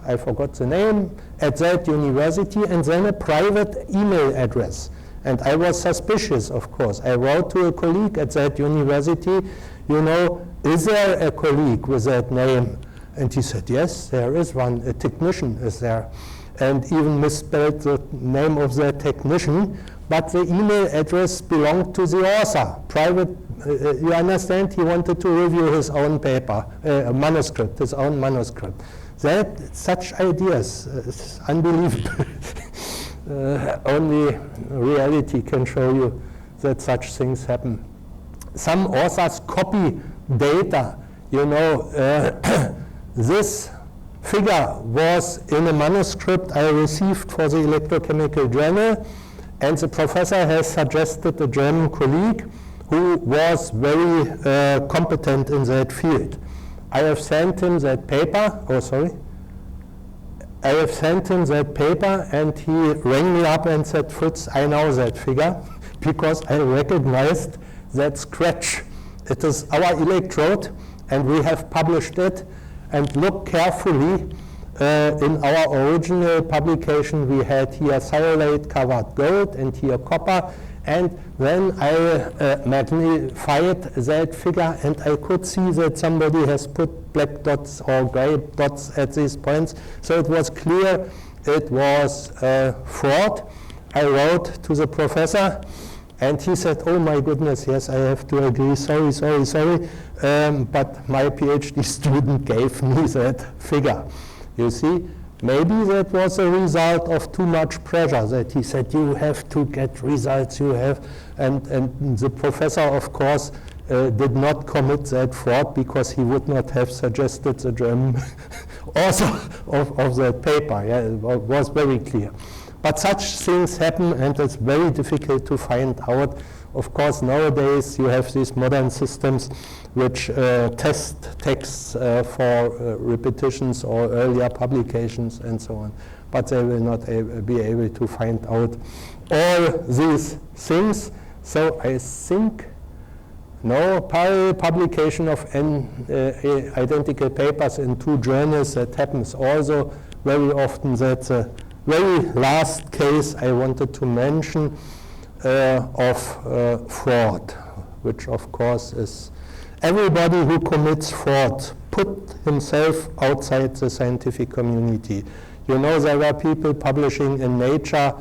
I forgot the name, at that university, and then a private email address. And I was suspicious, of course. I wrote to a colleague at that university, you know, is there a colleague with that name? And he said, yes, there is one, a technician is there. And even misspelled the name of the technician, but the email address belonged to the author. Private, you understand, he wanted to review his own paper, manuscript, his own manuscript. Such ideas, it's unbelievable. Only reality can show you that such things happen. Some authors copy data. You know, this figure was in a manuscript I received for the Electrochemical Journal, and the professor has suggested a German colleague who was very competent in that field. I have sent him that paper, I have sent him that paper, and he rang me up and said, Fritz, I know that figure because I recognized that scratch. It is our electrode, and we have published it. And look carefully, in our original publication we had here thiolate covered gold and here copper, and then I magnified that figure and I could see that somebody has put black dots or gray dots at these points, so it was clear it was fraud. I wrote to the professor And he said, oh my goodness, yes, I have to agree, sorry, but my PhD student gave me that figure. You see, maybe that was a result of too much pressure, that he said, you have to get results, you have, and the professor, of course, did not commit that fraud because he would not have suggested the German author of that paper. Yeah, it was very clear. But such things happen, and it's very difficult to find out. Of course, nowadays you have these modern systems which test texts for repetitions or earlier publications and so on. But they will not be able to find out all these things. So I think no parallel publication of identical papers in two journals. That happens also very often. That's a very last case I wanted to mention of fraud, which of course is everybody who commits fraud put himself outside the scientific community. You know, there are people publishing in Nature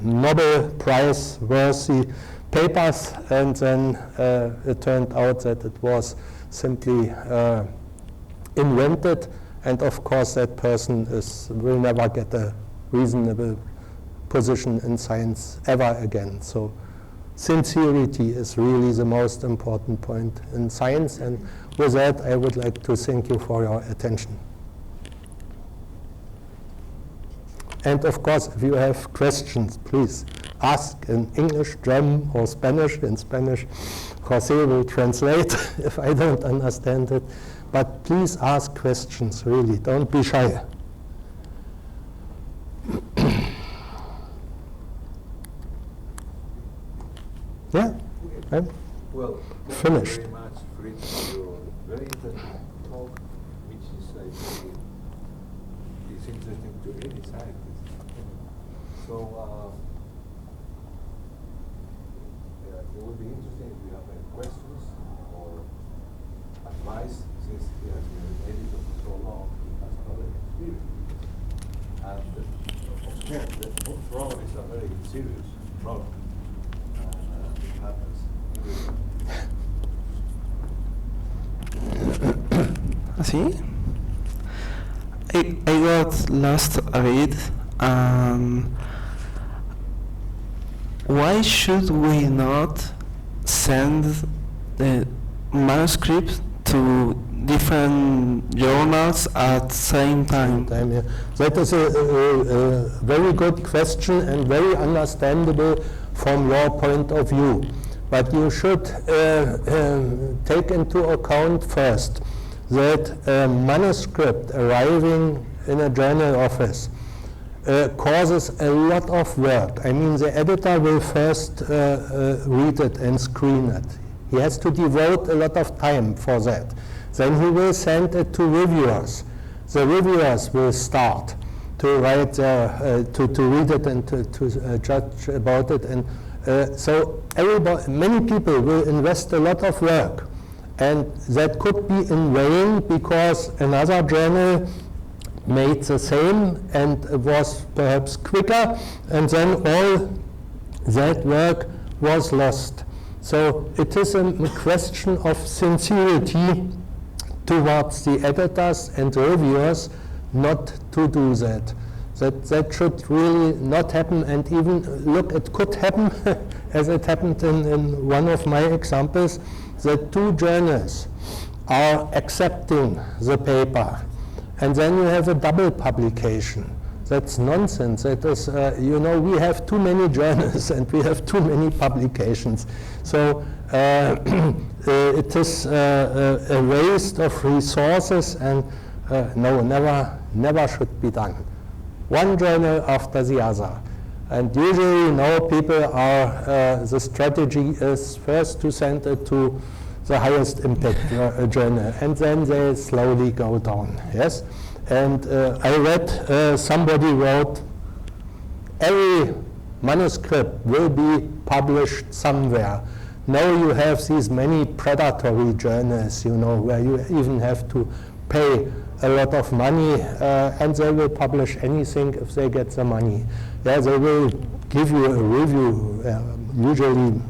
Nobel Prize worthy papers, and then it turned out that it was simply invented, and of course that person will never get a reasonable position in science ever again. So sincerity is really the most important point in science, and with that I would like to thank you for your attention. And of course, if you have questions, please ask in English, German, or Spanish. In Spanish, Jose will translate if I don't understand it. But please ask questions, really. Don't be shy. Yeah? I'm well, finished. Thank you very much, Fritz, for your very interesting talk, which is, I think, it's interesting to any scientist. So, it would be interesting if you have any questions or advice, since he has been an editor for so long, he has a lot of experience. And of course, the problem is a very serious problem. It happens. ¿Así? I got lost a bit. Why should we not send the manuscript to different journals at the same time? Yeah. That is a very good question and very understandable from your point of view. But you should take into account first that a manuscript arriving in a journal office causes a lot of work. I mean, the editor will first read it and screen it. He has to devote a lot of time for that. Then he will send it to reviewers. The reviewers will start to write, to read it and to judge about it. And so many people will invest a lot of work. And that could be in vain because another journal made the same and was perhaps quicker, and then all that work was lost. So it is a question of sincerity towards the editors and reviewers not to do that. That should really not happen, and even look, it could happen, as it happened in one of my examples, that two journals are accepting the paper, and then you have a double publication. That's nonsense. That is, you know, we have too many journals and we have too many publications. So it is a waste of resources, and no, never should be done. One journal after the other. And usually now people are, the strategy is first to send it to the highest impact journal, and then they slowly go down, yes? And I read, somebody wrote, every manuscript will be published somewhere. Now you have these many predatory journals, you know, where you even have to pay a lot of money, and they will publish anything if they get the money. Yeah, they will give you a review, usually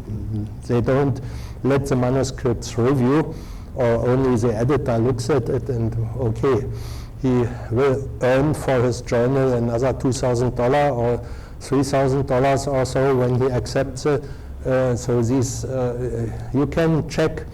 they don't let the manuscripts review, or only the editor looks at it and okay, he will earn for his journal another $2,000 or $3,000 or so when he accepts it. So these, you can check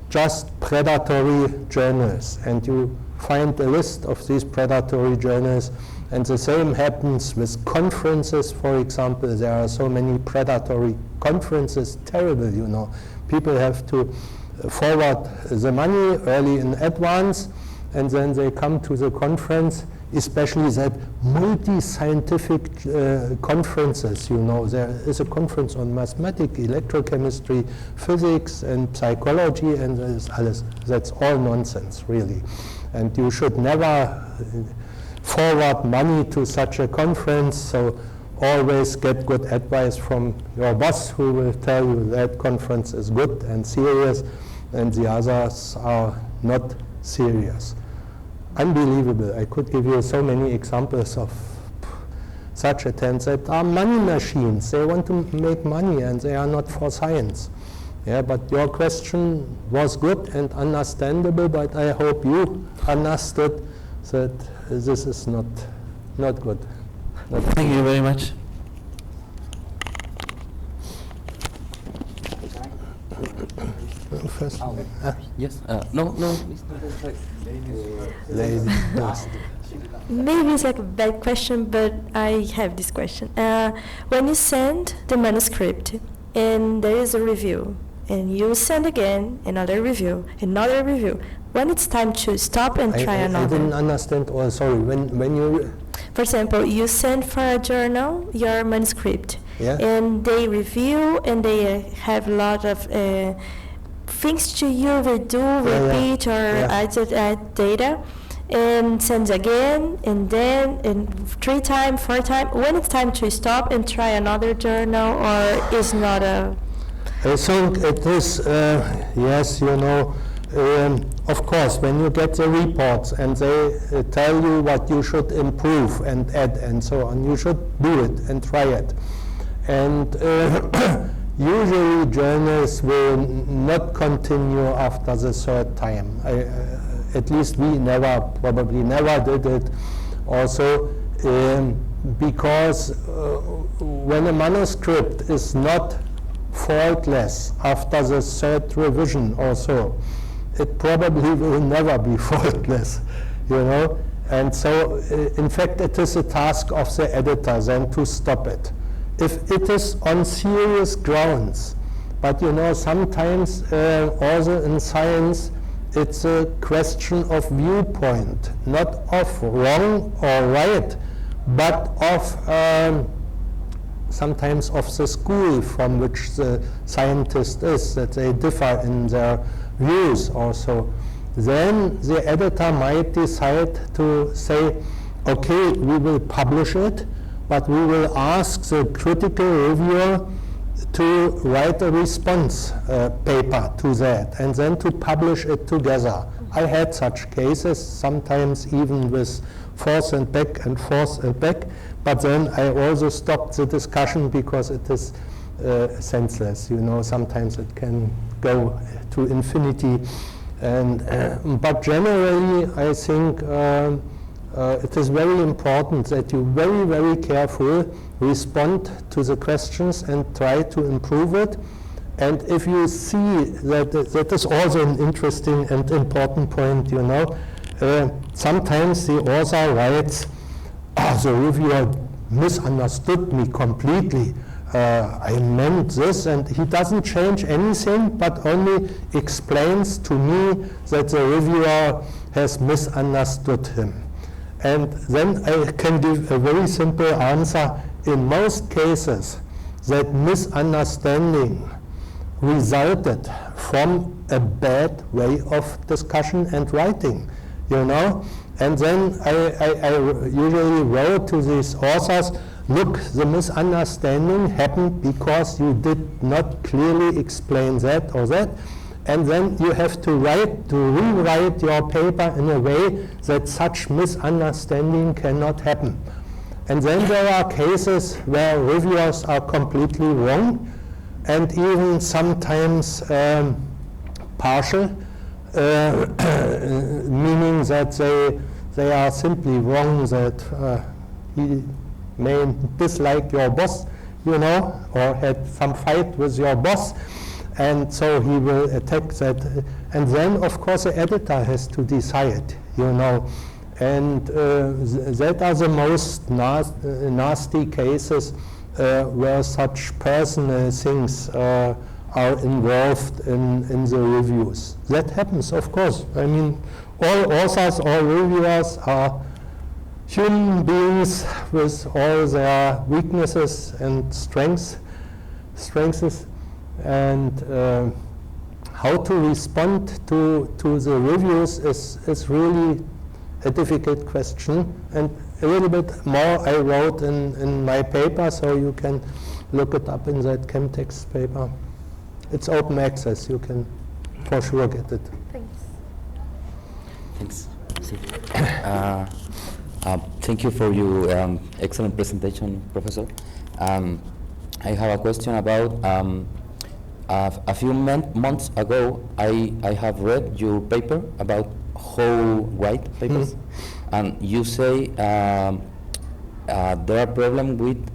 just predatory journals, and you find a list of these predatory journals. And the same happens with conferences, for example. There are so many predatory conferences, terrible, you know. People have to forward the money early in advance, and then they come to the conference, especially that multi-scientific conferences, you know. There is a conference on mathematics, electrochemistry, physics, and psychology, and that's all nonsense, really. And you should never forward money to such a conference, so always get good advice from your boss, who will tell you that conference is good and serious, and the others are not serious. Unbelievable. I could give you so many examples of such attempts that are money machines. They want to make money, and they are not for science. Yeah, but your question was good and understandable, but I hope you understood that this is not good. Thank you very much. First. Yes. No. Lady first. Maybe it's like a bad question, but I have this question. When you send the manuscript and there is a review, and you send again another review, when it's time to stop and try another? I didn't understand. Oh, sorry. When you... For example, you send for a journal your manuscript, Yeah. and they review, and they have a lot of things to you, repeat, or add data, and sends again, and then, and 3 times, 4 times. When it's time to stop and try another journal, or is not a... I think it is, yes, you know, of course, when you get the reports and they tell you what you should improve and add and so on, you should do it and try it. And usually journals will not continue after the 3rd time. At least we probably never did it also, because when a manuscript is not faultless after the 3rd revision or so, it probably will never be faultless, you know. And so, in fact, it is a task of the editor then to stop it. If it is on serious grounds, but you know, sometimes also in science, it's a question of viewpoint, not of wrong or right, but of sometimes of the school from which the scientist is, that they differ in their views also. Then the editor might decide to say, okay, we will publish it, but we will ask the critical reviewer to write a response paper to that, and then to publish it together. I had such cases, sometimes even with forth and back, but then I also stopped the discussion because it is senseless, you know. Sometimes it can go to infinity, and but generally I think it is very important that you very, very carefully respond to the questions and try to improve it. And if you see that that is also an interesting and important point, you know, sometimes the author writes, oh, the reviewer misunderstood me completely. I meant this, and he doesn't change anything, but only explains to me that the reviewer has misunderstood him. And then I can give a very simple answer. In most cases, that misunderstanding resulted from a bad way of discussion and writing, you know. And then I usually wrote to these authors, look, the misunderstanding happened because you did not clearly explain that or that, and then you have to rewrite your paper in a way that such misunderstanding cannot happen. And then there are cases where reviewers are completely wrong, and even sometimes partial, meaning that they are simply wrong, that he may dislike your boss, you know, or had some fight with your boss, and so he will attack that. And then, of course, the editor has to decide, you know. And that are the most nasty cases where such personal things are involved in the reviews. That happens, of course. I mean, all authors, all reviewers are human beings with all their weaknesses and strengths, and how to respond to the reviews is really a difficult question, and a little bit more I wrote in my paper, so you can look it up in that ChemTexts paper. It's open access, you can for sure get it. Thanks. Thank you for your excellent presentation, Professor. I have a question about a few months ago, I have read your paper about how write papers, and you say there are problems with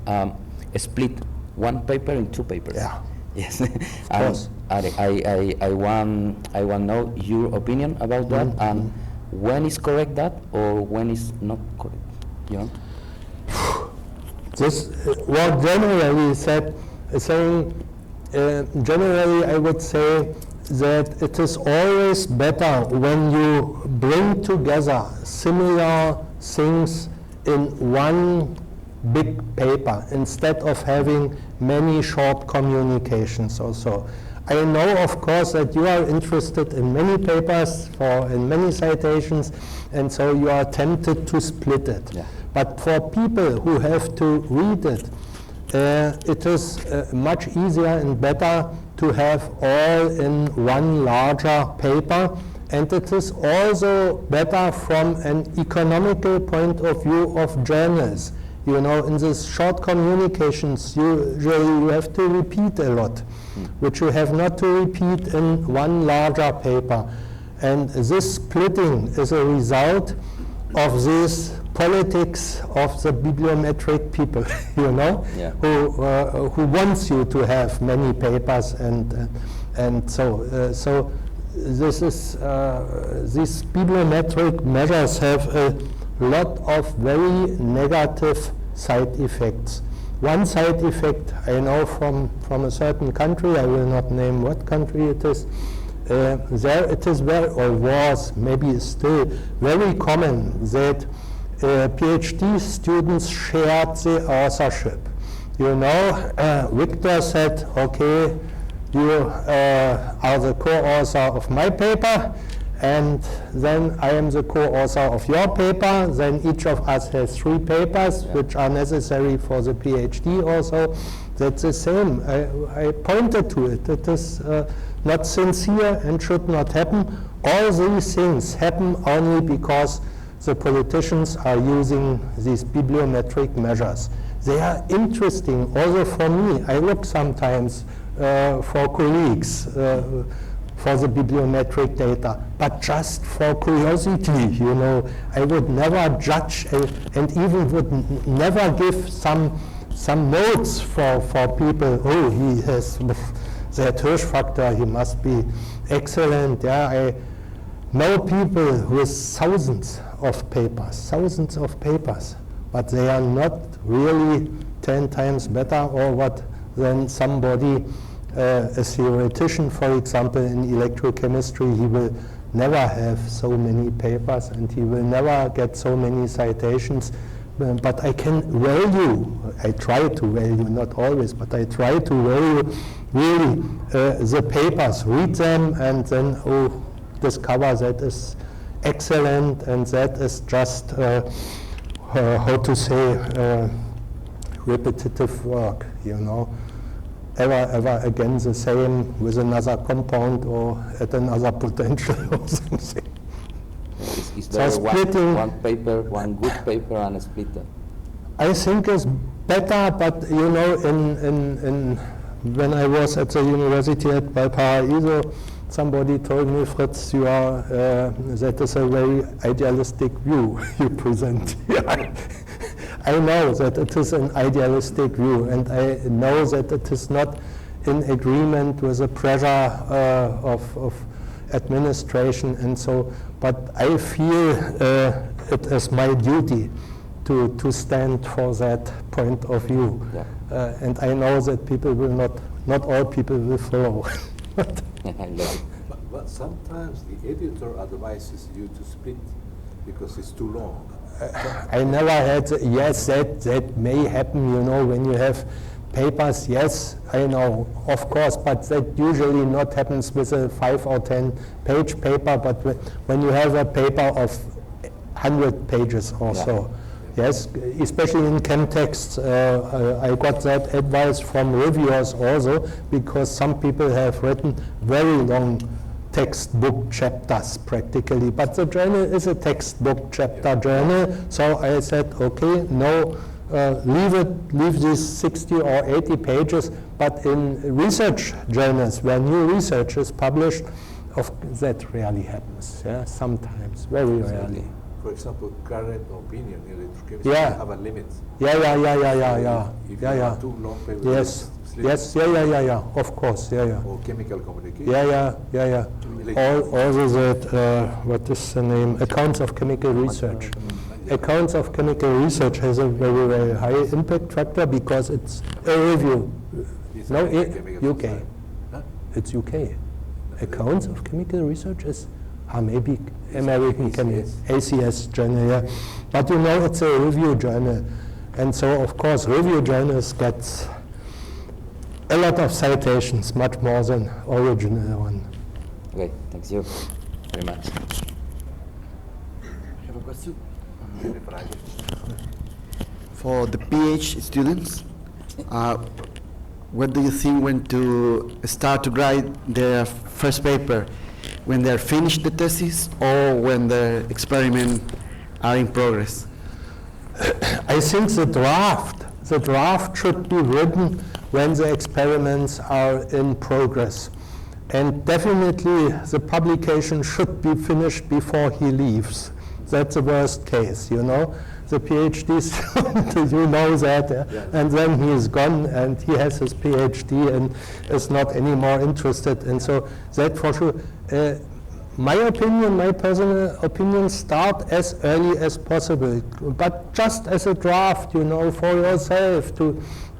split one paper in two papers. Yeah. Yes. Of course. I want know your opinion about that, and when is correct that, or when is not correct, you know? This, well, generally generally I would say that it is always better when you bring together similar things in one big paper instead of having many short communications or so. I know, of course, that you are interested in many papers, in many citations, and so you are tempted to split it. Yeah. But for people who have to read it, it is much easier and better to have all in one larger paper, and it is also better from an economical point of view of journals. You know, in these short communications, usually you have to repeat a lot, which you have not to repeat in one larger paper. And this splitting is a result of this politics of the bibliometric people, you know, Yeah. who wants you to have many papers, and so this is these bibliometric measures have a lot of very negative side effects. One side effect I know from a certain country, I will not name what country it is, there it is very, or was maybe still very common that PhD students shared the authorship. You know, Victor said, okay, you are the co-author of my paper, and then I am the co-author of your paper. Then each of us has 3 papers, which are necessary for the PhD also. That's the same. I pointed to it. It is not sincere and should not happen. All these things happen only because the politicians are using these bibliometric measures. They are interesting also for me. I look sometimes for colleagues for the bibliometric data, but just for curiosity, you know. I would never judge and even would never give some notes for people. Oh, he has that Hirsch factor, he must be excellent. Yeah, I know people with thousands of papers, but they are not really 10 times better or what than somebody, a theoretician, for example, in electrochemistry. He will never have so many papers and he will never get so many citations. But I can value, I try to value, not always, but I try to value really the papers, read them, and then discover that is excellent, and that is just, how to say, repetitive work, you know. Ever again the same with another compound or at another potential or something. Is there So one paper, one good paper, and a splitter? I think it's better, but you know, in when I was at the university at Valparaiso, somebody told me, Fritz, you are, that is a very idealistic view you present. I know that it is an idealistic view, and I know that it is not in agreement with the pressure of administration and so, but I feel it is my duty to stand for that point of view. Yeah. And I know that people will not all people will follow. I love it. But sometimes the editor advises you to split because it's too long. I never had, yes, that may happen, you know, when you have papers, yes, I know, of course, but that usually not happens with a 5 or 10 page paper, but when you have a paper of 100 pages or so. Yes, especially in ChemTexts, I got that advice from reviewers also, because some people have written very long textbook chapters practically, but the journal is a textbook chapter journal, so I said, okay, no, leave these 60 or 80 pages, but in research journals, where new research is published, that rarely happens, yeah, sometimes, very rarely. For example, current opinion in electrochemistry have a limit. Yeah. If you have too long papers, Yes, yeah, of course, yeah. Or chemical communication. Yeah. Also that, what is the name? Accounts of chemical research. Accounts of chemical research has a very, very high impact factor because it's a review. No, UK. Huh? It's UK. Accounts of chemical research is maybe American ACS journal, yeah. But you know, it's a review journal. And so, of course, review journals get a lot of citations, much more than original one. Okay, thank you very much. Have a question? For the PhD students, what do you think when to start to write their first paper? When they're finished the thesis or when the experiment are in progress? I think the draft should be written when the experiments are in progress. And definitely the publication should be finished before he leaves. That's the worst case, you know. The PhD student, you know that, and then he is gone and he has his PhD and is not anymore interested. And so that for sure, my personal opinion, start as early as possible, but just as a draft, you know, for yourself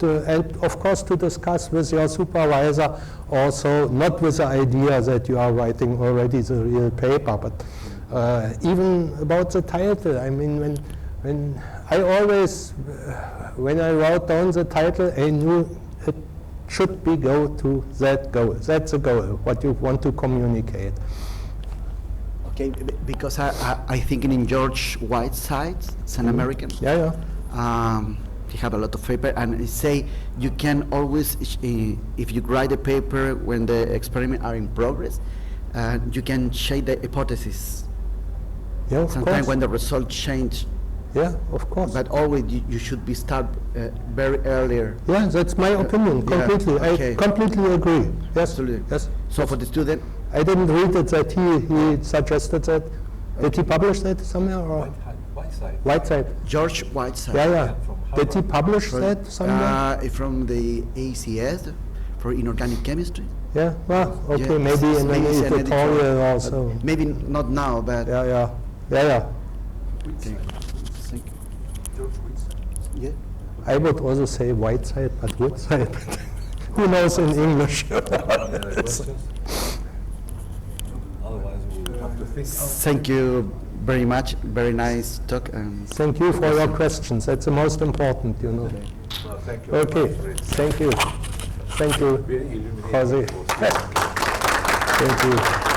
and of course to discuss with your supervisor also, not with the idea that you are writing already the real paper, but even about the title. I mean, when I always, when I wrote down the title, I knew it should be go to that goal. That's the goal, what you want to communicate. Okay, because I thinking in George Whiteside's, it's an American. Yeah. He have a lot of paper, and he say you can always, if you write a paper when the experiment are in progress, you can change the hypothesis. Yeah, of Sometimes course. when the results change. Yeah, of course. But always you should be start very earlier. Yeah, that's my opinion, completely. Okay. I completely agree. Yes, Absolutely. yes. So for the student, I didn't read it that he suggested that. Did he publish that somewhere? Or? Whiteside. George Whiteside. Yeah. Did he publish that somewhere? From the ACS for inorganic chemistry. Yeah, well, okay, Yeah, maybe in maybe it's an an editorial editorial. also. Maybe not now, but Yeah. okay. Thank you. Yeah. I would also say Whiteside, but Woodside. Who knows in English? Otherwise, we will have to think. Thank you very much. Very nice talk. And Thank you for your questions. That's the most important, you know. Thank you. Okay, thank you. Thank you, Very illuminating. Jose. Of course. Thank you.